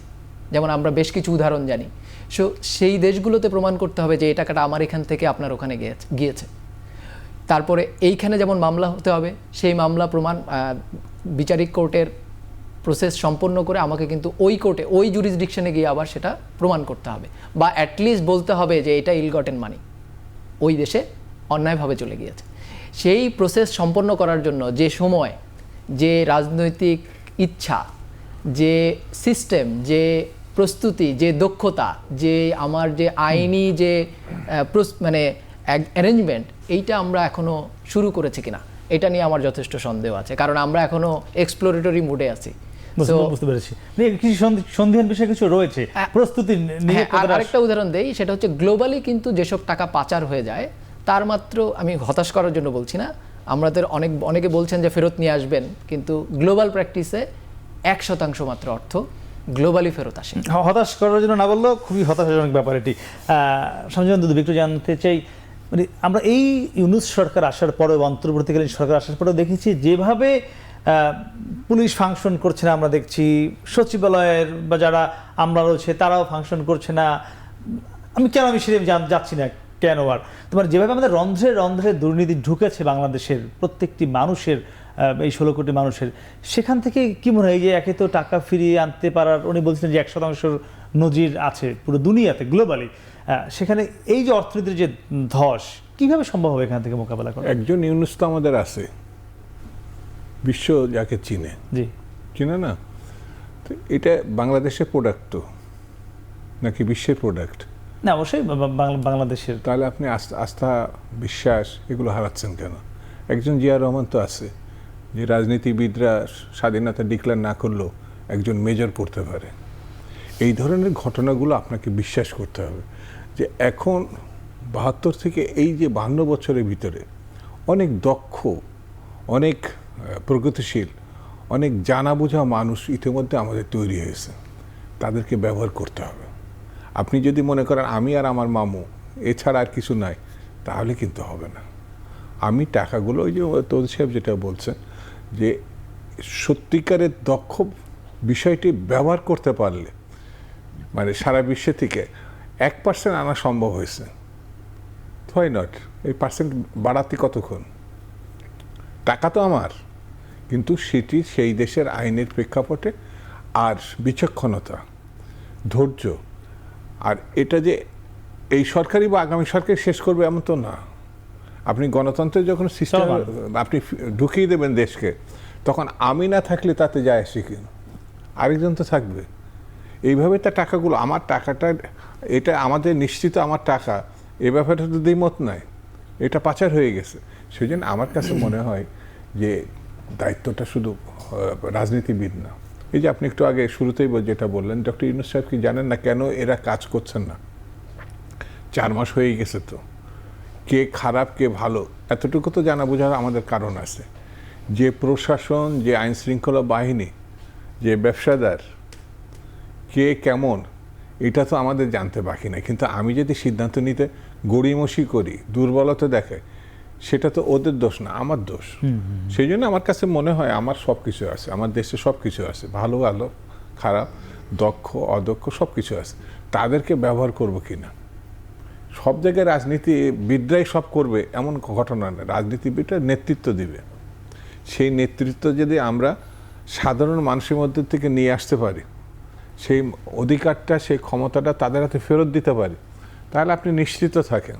যেমন আমরা বেশ কিছু উদাহরণ জানি, সেই দেশগুলোতে প্রমাণ করতে হবে যে এই টাকাটা আমার এখান থেকে আপনার ওখানে গিয়েছে। তারপরে এইখানে যেমন মামলা হতে হবে, সেই মামলা প্রমাণ বিচারিক কোর্টের প্রসেস সম্পন্ন করে আমাকে কিন্তু ওই কোর্টে, ওই জুরিসডিকশনে গিয়ে আবার সেটা প্রমাণ করতে হবে, বা অ্যাটলিস্ট বলতে হবে যে এটা ইলগটেন মানি, ওই দেশে অন্যায়ভাবে চলে গিয়েছে। সেই প্রসেস সম্পন্ন করার জন্য যে সময়, যে রাজনৈতিক ইচ্ছা, যে সিস্টেম, যে প্রস্তুতি, যে দক্ষতা, যে আমার যে আইনি যে মানে অ্যারেঞ্জমেন্ট, এইটা আমরা এখনও শুরু করেছি কিনা, এটা নিয়ে আমার যথেষ্ট সন্দেহ আছে, কারণ আমরা এখনও এক্সপ্লোরেটরি মুডে আছি। বুঝতে পেরেছি, কিছু সন্দেহের বিষয় কিছু রয়েছে প্রস্তুতি নিয়ে। আরেকটা উদাহরণ দেই, সেটা হচ্ছে গ্লোবালি কিন্তু যেসব টাকা পাচার হয়ে যায়, তার মাত্র, আমি হতাশ করার জন্য বলছি না, আমাদের অনেকে বলছেন যে ফেরত নিয়ে আসবেন, কিন্তু গ্লোবাল প্র্যাকটিসে 1% মাত্র অর্থ গ্লোবালি ফেরত আসে। হতাশ করার জন্য না বললেও খুবই হতাশাজনক ব্যাপার এটি। সঞ্জয় দুদু, একটু জানতে চাই, মানে আমরা এই ইউনূস সরকার আসার পরে, অন্তর্বর্তীকালীন সরকার আসার পরেও দেখেছি যেভাবে পুলিশ ফাংশন করছে না, আমরা দেখছি সচিবালয়ের বা যারা আমরা রয়েছে তারাও ফাংশন করছে না। আমি সেটা যাচ্ছি না কেন, আর তোমার যেভাবে আমাদের রন্ধ্রে রন্ধ্রে দুর্নীতি ঢুকেছে বাংলাদেশের প্রত্যেকটি মানুষের, এই 16 কোটি মানুষের, সেখান থেকে কি মনে হয় যে একে তো টাকা ফিরিয়ে আনতে পারার, উনি বলছিলেন যে 1% নজির আছে পুরো দুনিয়াতে গ্লোবালি, সেখানে এই যে অর্থনীতির যে ধস, কিভাবে সম্ভব হবে এখান থেকে মোকাবেলা করা? একজন ইউনূস তো আমাদের আছে, বিশ্ব যাকে চিনে, জি চিনে না, তো এটা বাংলাদেশের প্রোডাক্ট তো নাকি বিশ্বের প্রোডাক্ট? না, অবশ্যই বাংলাদেশের। তাহলে আপনি আস্থা, বিশ্বাস এগুলো হারাচ্ছেন কেন? একজন জিয়া রহমান তো আছে, যে রাজনীতিবিদরা স্বাধীনতা ডিক্লেয়ার না করলেও একজন মেজর পড়তে পারে। এই ধরনের ঘটনাগুলো আপনাকে বিশ্বাস করতে হবে যে এখন 72 থেকে এই যে 52 বছরের ভিতরে অনেক দক্ষ, অনেক প্রগতিশীল, অনেক জানা বোঝা মানুষ ইতিমধ্যে আমাদের তৈরি হয়েছে, তাদেরকে ব্যবহার করতে হবে। আপনি যদি মনে করেন আমি আর আমার মামু এছাড়া আর কিছু নাই, তাহলে কিন্তু হবে না। আমি টাকাগুলো, ওই যে তৌহিদ সাহেব যেটা বলছেন, যে সত্যিকারের দক্ষ বিষয়টি ব্যবহার করতে পারলে, মানে সারা বিশ্ব থেকে 1% আনা সম্ভব হয়েছে। Why not? এই পার্সেন্ট বাড়াতে কতক্ষণ? টাকা তো আমার, কিন্তু সেটি সেই দেশের আইনের প্রেক্ষাপটে আর বিচক্ষণতা, ধৈর্য, আর এটা যে এই সরকারই বা আগামী সরকার শেষ করবে এমন তো না। আপনি গণতন্ত্রের যখন সিস্টেম আপনি ঢুকিয়ে দেবেন দেশকে, তখন আমি না থাকলে তাতে যায় আসে কিনা, আরেকজন তো থাকবে। এইভাবে তার টাকাগুলো, আমার টাকাটা, এটা আমাদের নিশ্চিত আমার টাকা, এ ব্যাপারে তো দ্বিমত নাই, এটা পাচার হয়ে গেছে। সেই জন্য আমার কাছে মনে হয় যে দায়িত্বটা শুধু রাজনীতিবিদ না। এই যে আপনি একটু আগে শুরুতেই যেটা বললেন, ডক্টর ইউনূস সাহেব কি জানেন না কেন এরা কাজ করছেন না? 4 মাস হয়ে গেছে তো, কে খারাপ কে ভালো এতটুকু তো জানা বোঝার আমাদের কারণ আছে। যে প্রশাসন, যে আইন শৃঙ্খলা বাহিনী, যে ব্যবসাদার, কে কেমন, এটা তো আমাদের জানতে বাকি নাই। কিন্তু আমি যদি সিদ্ধান্ত নিতে গড়িমসি করি, দুর্বলতা দেখাই, সেটা তো ওদের দোষ না, আমার দোষ। সেই জন্য আমার কাছে মনে হয় আমার সব কিছু আছে, আমার দেশে সব কিছু আছে, ভালো ভালো, খারাপ, দক্ষ অদক্ষ সব কিছু আছে, তাদেরকে ব্যবহার করব কিনা। সব জায়গায় রাজনীতিবিদরাই সব করবে এমন ঘটনা না, রাজনীতিবিদরা নেতৃত্ব দিবে। সেই নেতৃত্ব যদি আমরা সাধারণ মানুষের মধ্যে থেকে নিয়ে আসতে পারি, সেই অধিকারটা, সেই ক্ষমতাটা তাদের হাতে ফেরত দিতে পারি, তাহলে আপনি নিশ্চিত থাকেন,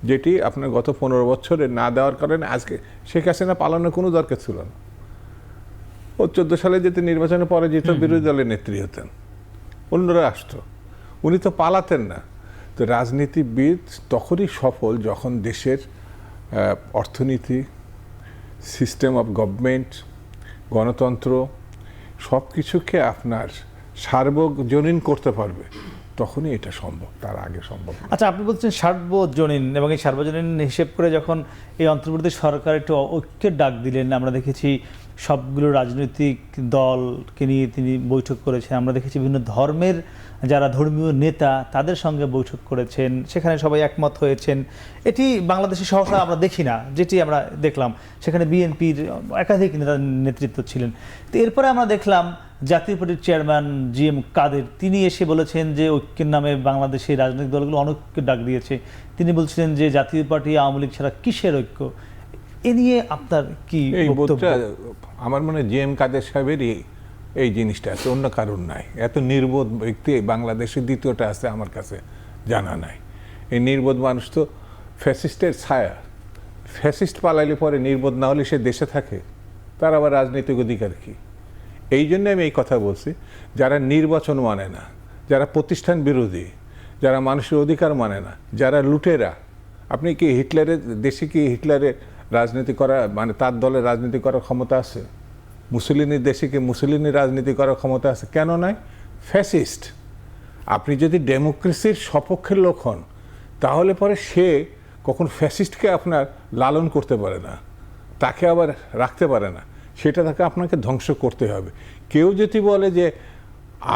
যেটি আপনার গত 15 বছরে না দেওয়ার কারণে আজকে শেখ হাসিনা পালানোর কোনো দরকার ছিল না। ও 14 সালে যেতে নির্বাচনে পরাজিত বিরোধী দলের নেত্রী হতেন, অন্যরা আসতো, উনি তো পালাতেন না। তো রাজনীতিবিদ তখনই সফল যখন দেশের অর্থনীতি, সিস্টেম অফ গভর্নমেন্ট, গণতন্ত্র সব কিছুকে আপনার সার্বজনীন করতে পারবে, তখনই এটা সম্ভব, তার আগে সম্ভব না। আচ্ছা, আপনি বলছেন সার্বজনীন, এবং এই সার্বজনীন হিসেব করে যখন এই অন্তর্বর্তী সরকার একটু ঐক্যের ডাক দিলেন, আমরা দেখেছি সবগুলো রাজনৈতিক দলকে নিয়ে তিনি বৈঠক করেছেন। আমরা দেখেছি বিভিন্ন ধর্মের যারা ধর্মীয় নেতা তাদের সঙ্গে বৈঠক করেছেন, সেখানে সবাই একমত হয়েছেন। এটি বাংলাদেশে সহসা আমরা দেখি না, যেটি আমরা দেখলাম সেখানে বিএনপির একাধিক নেতৃত্ব ছিলেন। তো এরপরে আমরা দেখলাম জাতীয় পার্টির চেয়ারম্যান জিএম কাদের, তিনি এসে বলেছেন যে ঐক্যের নামে বাংলাদেশের রাজনৈতিক দলগুলো অনৈক্যের ডাক দিয়েছে। তিনি বলছিলেন যে জাতীয় পার্টি আওয়ামী লীগ ছাড়া কিসের ঐক্য? এ নিয়ে আপনার কি এই বক্তব্য? বোধটা আমার মনে হয় জিএম কাদের সাহেবেরই এই জিনিসটা আছে, অন্য কারণ নাই। এত নির্বোধ ব্যক্তি বাংলাদেশের দ্বিতীয়টা আছে আমার কাছে জানা নাই। এই নির্বোধ মানুষ তো ফ্যাসিস্টের ছায়া। ফ্যাসিস্ট পালাইলে পরে নির্বোধ না হলে সে দেশে থাকে, তার আবার রাজনৈতিক অধিকার কি? এই জন্য আমি এই কথা বলছি, যারা নির্বাচন মানে না, যারা প্রতিষ্ঠান বিরোধী, যারা মানুষের অধিকার মানে না, যারা লুটেরা। আপনি কি হিটলারের দেশে কি হিটলারের রাজনীতি করা, মানে তার দলের রাজনীতি করার ক্ষমতা আছে? মুসলিনের দেশে কি মুসলিনের রাজনীতি করার ক্ষমতা আছে? কেন নয়? ফ্যাসিস্ট। আপনি যদি ডেমোক্রেসির সপক্ষের লোক হন, তাহলে পরে সে কখন ফ্যাসিস্টকে আপনার লালন করতে পারে না, তাকে আবার রাখতে পারে না, সেটা তাকে আপনাকে ধ্বংস করতে হবে। কেউ যদি বলে যে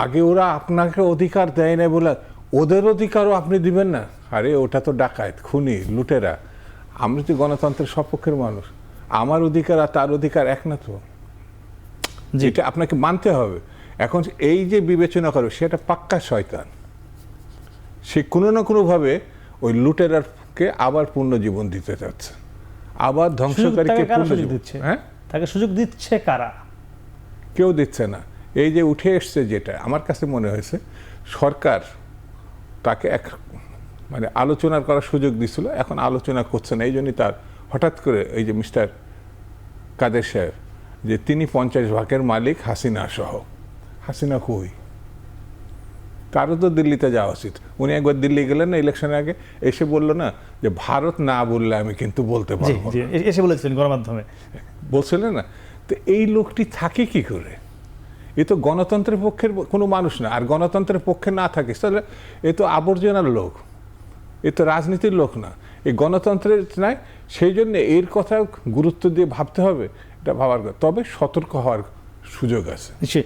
আগে ওরা আপনাকে অধিকার দেয় না বলে ওদের অধিকারও আপনি দিবেন না, আরে ওটা তো ডাকাত, খুনি, লুটেরা। আমরা তো গণতন্ত্রের সপক্ষের মানুষ, আমার অধিকার আর তার অধিকার এক না তো, যেটা আপনাকে মানতে হবে। এখন এই যে বিবেচনা করবে সেটা পাক্কা শয়তান, সে কোনো না কোনোভাবে ওই লুটেরারকে আবার পূর্ণ জীবন দিতে চাচ্ছে, আবার ধ্বংসকারীকে পূর্ণ জীবন দিচ্ছে। হ্যাঁ, তাকে সুযোগ দিচ্ছে কারা? কেউ দিচ্ছে না। এই যে উঠে এসছে, যেটা আমার কাছে মনে হয়েছে সরকার তাকে মানে আলোচনা করার সুযোগ দিছিল, এখন আলোচনা করছে না। এই জন্যই তার হঠাৎ করে এই যে মিস্টার কাদের সাহেব, যে তিনি 50 ভাগের মালিক হাসিনা সহ। হাসিনা কই? তারও তো দিল্লিতে যাওয়া উচিত। উনি একবার দিল্লি গেলেন না ইলেকশনের আগে, এসে বলল না যে ভারত না বললে আমি কিন্তু বলতে পারবো না। এসে বলেছিলেন গণমাধ্যমে, বলছিলেন না? তো এই লোকটি থাকে কি করে? এ তো গণতন্ত্রের পক্ষের কোনো মানুষ না। আর গণতন্ত্রের পক্ষে না থাকে তাহলে এ তো আবর্জনার লোক, এ তো রাজনীতির লোক না, এই গণতন্ত্রের নাই। সেই জন্য এর কথা গুরুত্ব দিয়ে ভাবতে হবে, এটা ভাবার কথা। তবে সতর্ক হওয়ার সুযোগ আছে। নিশ্চয়ই।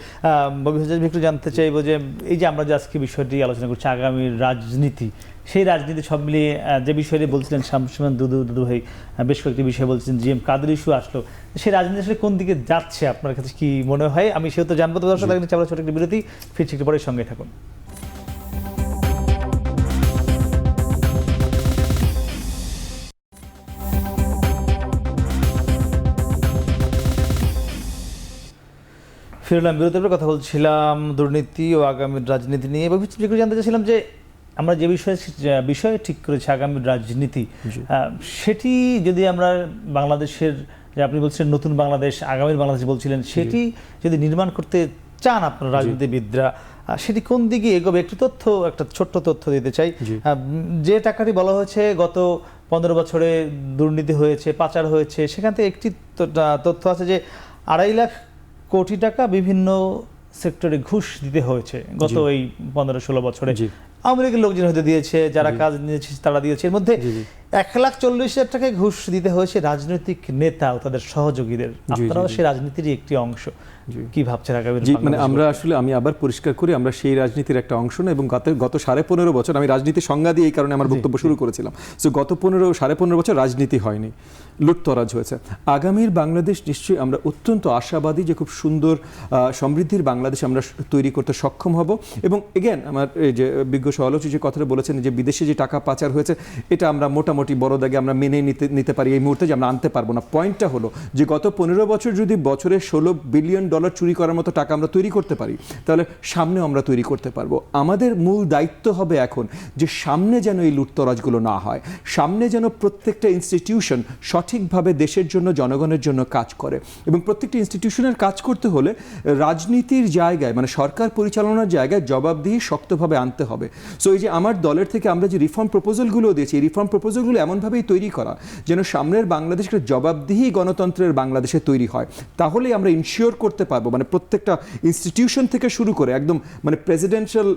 ববি হাজার একটু জানতে চাইবো যে এই যে আমরা যে আজকে বিষয়টি আলোচনা করছি, আগামীর রাজনীতি, সেই রাজনীতি সব মিলিয়ে যে বিষয়টি বলছিলেন শামসুমান দুদু ভাই, বেশ কয়েকটি বিষয় বলছেন, জিএম কাদের ইস্যু আসলো, সেই রাজনীতি আসলে কোন দিকে যাচ্ছে আপনার কাছে কি মনে হয়? আমি সেহেতু জানবো। তো দর্শক, আমরা ছোট একটি বিরতি, ফিরছি একটু পরে, সঙ্গে থাকুন। ফিরলাম বিরতির পর, কথা বলছিলাম দুর্নীতি ও আগামীর রাজনীতি নিয়ে। এবং জানতে চাইছিলাম যে আমরা যে বিষয়ে ঠিক করেছি আগামীর রাজনীতি, সেটি যদি আমরা বাংলাদেশের, যে আপনি বলছিলেন নতুন বাংলাদেশ, আগামীর বাংলাদেশ বলছিলেন, সেটি যদি নির্মাণ করতে চান আপনার রাজনীতিবিদরা, সেটি কোন দিকে এগোবে? একটা ছোট্ট তথ্য দিতে চাই। যে টাকাটি বলা হয়েছে গত 15 বছরে দুর্নীতি হয়েছে, পাচার হয়েছে, সেখান থেকে একটি তথ্য আছে যে 2.5 লাখ কোটি টাকা বিভিন্ন সেক্টরে ঘুষ দিতে হয়েছে গত এই 15-16 বছরে। আওয়ামী লীগের লোকজন হয়তো দিয়েছে, যারা কাজ নিয়েছে তারা দিয়েছে। এর মধ্যে 1,40,000 টাকায় ঘুষ দিতে হয়েছে রাজনৈতিক নেতা ও তাদের সহযোগীদের। আপনারাও সেই রাজনীতিরই একটি অংশ। কি ভাবছেন আগামী? মানে আমরা আসলে, আমি আবার পরিষ্কার করি, আমরা সেই রাজনীতির একটা অংশ না। এবং গত 15.5 বছর, আমি রাজনীতি সংজ্ঞা দিয়ে এই কারণে আমার বক্তব্য শুরু করেছিলাম। সো গত 15.5 বছর রাজনীতি হয়নি, লুটতরাজ হয়েছে। আগামীর বাংলাদেশ নিশ্চয়ই আমরা অত্যন্ত আশাবাদী যে খুব সুন্দর সমৃদ্ধির বাংলাদেশ আমরা তৈরি করতে সক্ষম হব। এবং এগেন আমার এই যে বিজ্ঞ সহালোচক যে কথাটা বলেছেন যে বিদেশে যে টাকা পাচার হয়েছে, এটা আমরা মোটামুটি বড় দাগে আমরা মেনে নিতে পারি এই মুহূর্তে, যে আমরা আনতে পারবো না। পয়েন্টটা হলো যে গত 15 বছর যদি বছরে $16 বিলিয়ন চুরি করার মতো টাকা আমরা তৈরি করতে পারি, তাহলে সামনেও আমরা তৈরি করতে পারবো। আমাদের মূল দায়িত্ব হবে এখন যে সামনে যেন এই লুটতরাজগুলো না হয়, সামনে যেন প্রত্যেকটা ইনস্টিটিউশন সঠিকভাবে দেশের জন্য, জনগণের জন্য কাজ করে। এবং প্রত্যেকটা ইনস্টিটিউশনের কাজ করতে হলে রাজনীতির জায়গায়, মানে সরকার পরিচালনার জায়গায় জবাবদিহি শক্তভাবে আনতে হবে। সো এই যে আমার দলের থেকে আমরা যে রিফর্ম প্রপোজালগুলো দিয়েছি, এই রিফর্ম প্রপোজালগুলো এমনভাবেই তৈরি করা যেন সামনের বাংলাদেশকে জবাবদিহি গণতন্ত্রের বাংলাদেশে তৈরি হয়। তাহলেই আমরা ইনশিওর করতে পারবো, মানে প্রত্যেকটা ইনস্টিটিউশন থেকে শুরু করে একদম মানে প্রেসিডেন্সিয়াল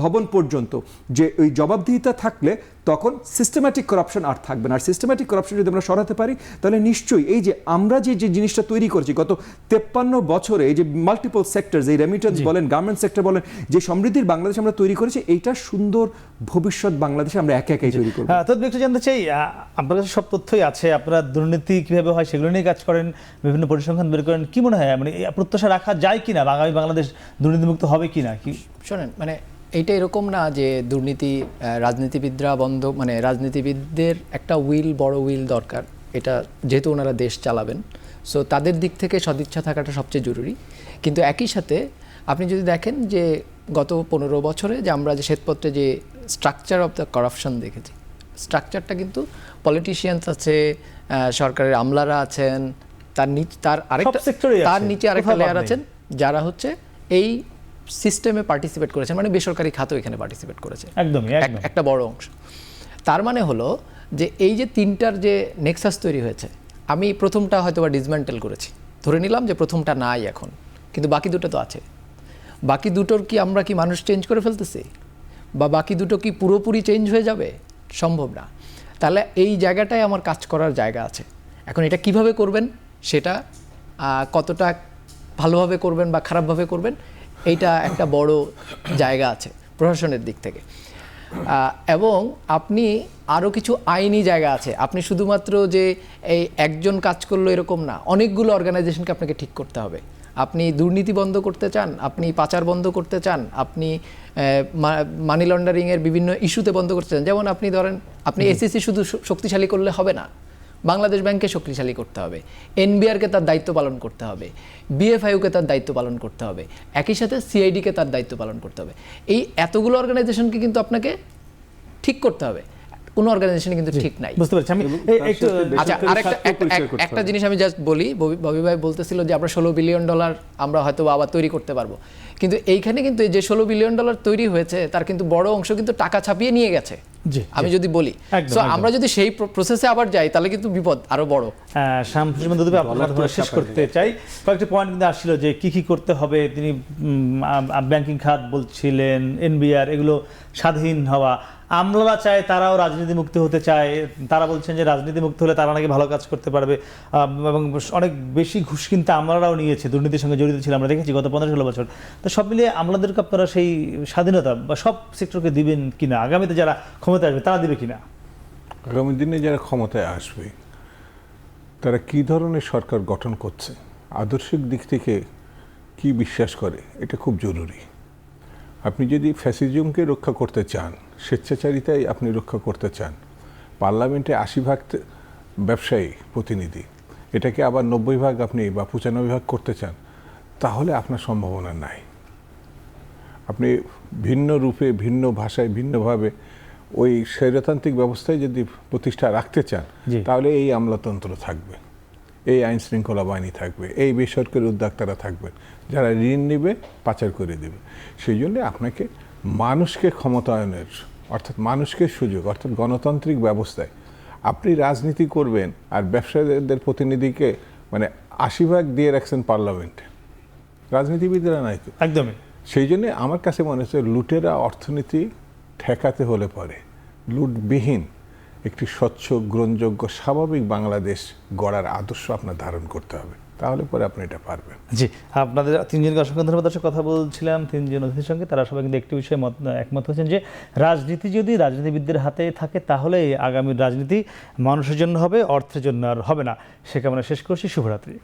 ভবন পর্যন্ত, যে ওই জবাবদিহিতা থাকলে তখন সিস্টেম্যাটিক করাপশন আর থাকবে না। আর সিস্টেম্যাটিক করাপশন যদি আমরা সরাতে পারি, তাহলে নিশ্চয়ই এই যে আমরা যে জিনিসটা তৈরি করেছি গত 53 বছরে, এই যে মাল্টিপল সেক্টরস, এই রেমিটেন্স বলেন, গার্মেন্ট সেক্টর বলেন, যে সমৃদ্ধির বাংলাদেশ আমরা তৈরি করেছি, এইটা সুন্দর ভবিষ্যৎ বাংলাদেশে আমরা একে একাই তৈরি করব। তো একটু জানতে চাই, আপনার কাছে সব তথ্যই আছে, আপনারা দুর্নীতি কিভাবে হয় সেগুলো নিয়ে কাজ করেন, বিভিন্ন পরিসংখ্যান বের করেন। কি মনে হয়, মানে প্রত্যাশা রাখা যায় কিনা, আগামী বাংলাদেশ দুর্নীতিমুক্ত হবে কিনা? কি শোনেন, মানে এইটা এরকম না যে দুর্নীতি রাজনীতিবিদরা বন্ধ, মানে রাজনীতিবিদদের একটা বড় উইল দরকার, এটা যেহেতু ওনারা দেশ চালাবেন, সো তাদের দিক থেকে সদিচ্ছা থাকাটা সবচেয়ে জরুরি। কিন্তু একই সাথে আপনি যদি দেখেন যে গত 15 বছরে যে আমরা যে শ্বেতপত্রে যে স্ট্রাকচার অফ দ্য করাপশন দেখেছি, স্ট্রাকচারটা কিন্তু পলিটিশিয়ানস আছে, সরকারের আমলারা আছেন, তার নিচে আরেকটা লেয়ার আছেন যারা হচ্ছে এই সিস্টেমে পার্টিসিপেট করেছেন, মানে বেসরকারি খাতও এখানে পার্টিসিপেট করেছে একদমই একটা বড় অংশ। তার মানে হলো যে এই যে তিনটার যে নেক্সাস তৈরি হয়েছে, আমি প্রথমটা হয়তো বা ডিসমেন্টেল করেছি, ধরে নিলাম যে প্রথমটা নাই এখন, কিন্তু বাকি দুটো তো আছে। বাকি দুটোর কি আমরা কি মানুষ চেঞ্জ করে ফেলতেছি, বা বাকি দুটো কি পুরোপুরি চেঞ্জ হয়ে যাবে? সম্ভব না। তাহলে এই জায়গাটায় আমার কাজ করার জায়গা আছে। এখন এটা কিভাবে করবেন, সেটা কতটা ভালোভাবে করবেন বা খারাপভাবে করবেন, এইটা একটা বড় জায়গা আছে প্রশাসনের দিক থেকে। এবং আপনি আরও কিছু আইনি জায়গা আছে। আপনি শুধুমাত্র যে এই একজন কাজ করলো এরকম না, অনেকগুলো অর্গানাইজেশনকে আপনাকে ঠিক করতে হবে। আপনি দুর্নীতি বন্ধ করতে চান, আপনি পাচার বন্ধ করতে চান, আপনি মানি লন্ডারিংয়ের বিভিন্ন ইস্যুতে বন্ধ করতে চান। যেমন আপনি ধরেন, আপনি এসিসি শুধু শক্তিশালী করলে হবে না, বাংলাদেশ ব্যাংককে শক্তিশালী করতে হবে, এনবিআরকে তার দায়িত্ব পালন করতে হবে, বিএফআইউকে তার দায়িত্ব পালন করতে হবে, একই সাথে সিআইডিকে তার দায়িত্ব পালন করতে হবে। এই এতগুলো অর্গানাইজেশনকে কিন্তু আপনাকে ঠিক করতে হবে। কোনো অর্গানাইজেশন কিন্তু ঠিক নাই। বুঝতে পারছি আমি একটু। আচ্ছা, একটা জিনিস আমি জাস্ট বলি, ববি ভাই বলতেছিল যে আমরা $16 বিলিয়ন আমরা হয়তো আবার তৈরি করতে পারবো, কিন্তু এইখানে কিন্তু যে $16 বিলিয়ন তৈরি হয়েছে তার কিন্তু বড় অংশ কিন্তু টাকা ছাপিয়ে নিয়ে গেছে, আমি যদি বলি। সো আমরা যদি সেই প্রসেসে আবার যাই, তাহলে কিন্তু বিপদ আরো বড়। শেষ করতে চাই, কয়েকটি পয়েন্ট কিন্তু আসছিল যে কি করতে হবে। তিনি ব্যাংকিং খাত বলছিলেন, এনবিআর, এগুলো স্বাধীন হওয়া। আমলারা চায়, তারাও রাজনীতি মুক্ত হতে চায়। তারা বলছেন যে রাজনীতি মুক্ত হলে তারা নাকি ভালো কাজ করতে পারবে, এবং অনেক বেশি ঘুষ কিন্তু আমলারাও নিয়েছে, দুর্নীতির সঙ্গে জড়িত ছিল, আমরা দেখেছি গত 15-16 বছর। তো সব মিলিয়ে আমলাদেরকে আপনারা সেই স্বাধীনতা বা সব সেক্টরকে দিবেন কিনা, আগামীতে যারা ক্ষমতায় আসবে তারা দিবে কিনা? আগামী দিনে যারা ক্ষমতায় আসবে তারা কি ধরনের সরকার গঠন করছে, আদর্শিক দিক থেকে কি বিশ্বাস করে, এটা খুব জরুরি। আপনি যদি ফ্যাসিজমকে রক্ষা করতে চান, স্বেচ্ছাচারিতাই আপনি রক্ষা করতে চান, পার্লামেন্টে 80% ব্যবসায়ী প্রতিনিধি, এটাকে আবার 90% আপনি বা 95% করতে চান, তাহলে আপনার সম্ভাবনা নাই। আপনি ভিন্ন রূপে, ভিন্ন ভাষায়, ভিন্নভাবে ওই স্বৈরতান্ত্রিক ব্যবস্থায় যদি প্রতিষ্ঠা রাখতে চান, তাহলে এই আমলাতন্ত্র থাকবে, এই আইন শৃঙ্খলা বাহিনী থাকবে, এই বেসরকারি উদ্যোক্তারা থাকবেন যারা ঋণ নেবে, পাচার করে দেবে। সেই জন্য আপনাকে মানুষকে ক্ষমতায়নের, অর্থাৎ মানুষকে সুযোগ, অর্থাৎ গণতান্ত্রিক ব্যবস্থায় আপনি রাজনীতি করবেন, আর ব্যবসায়ীদের প্রতিনিধিকে মানে 80% দিয়ে রাখছেন পার্লামেন্টে, রাজনীতিবিদরা নাই তো। একদমই। সেই জন্যে আমার কাছে মনে হচ্ছে লুটেরা অর্থনীতি ঠেকাতে হলে পরে লুটবিহীন একটি স্বচ্ছ, গ্রহণযোগ্য, স্বাভাবিক বাংলাদেশ গড়ার আদর্শ আপনার ধারণ করতে হবে, তাহলে পরে আপনি এটা পারবেন। জি, আপনাদের তিনজনকে অসংখ্য ধন্যবাদ। দর্শক, কথা বলছিলাম তিনজন অতিথির সঙ্গে, তারা সবাই কিন্তু একটি বিষয়ে একমত হচ্ছেন যে রাজনীতি যদি রাজনীতিবিদদের হাতে থাকে, তাহলে আগামী রাজনীতি মানুষের জন্য হবে, অর্থের জন্য আর হবে না। সে কামনা শেষ করছি। শুভরাত্রি।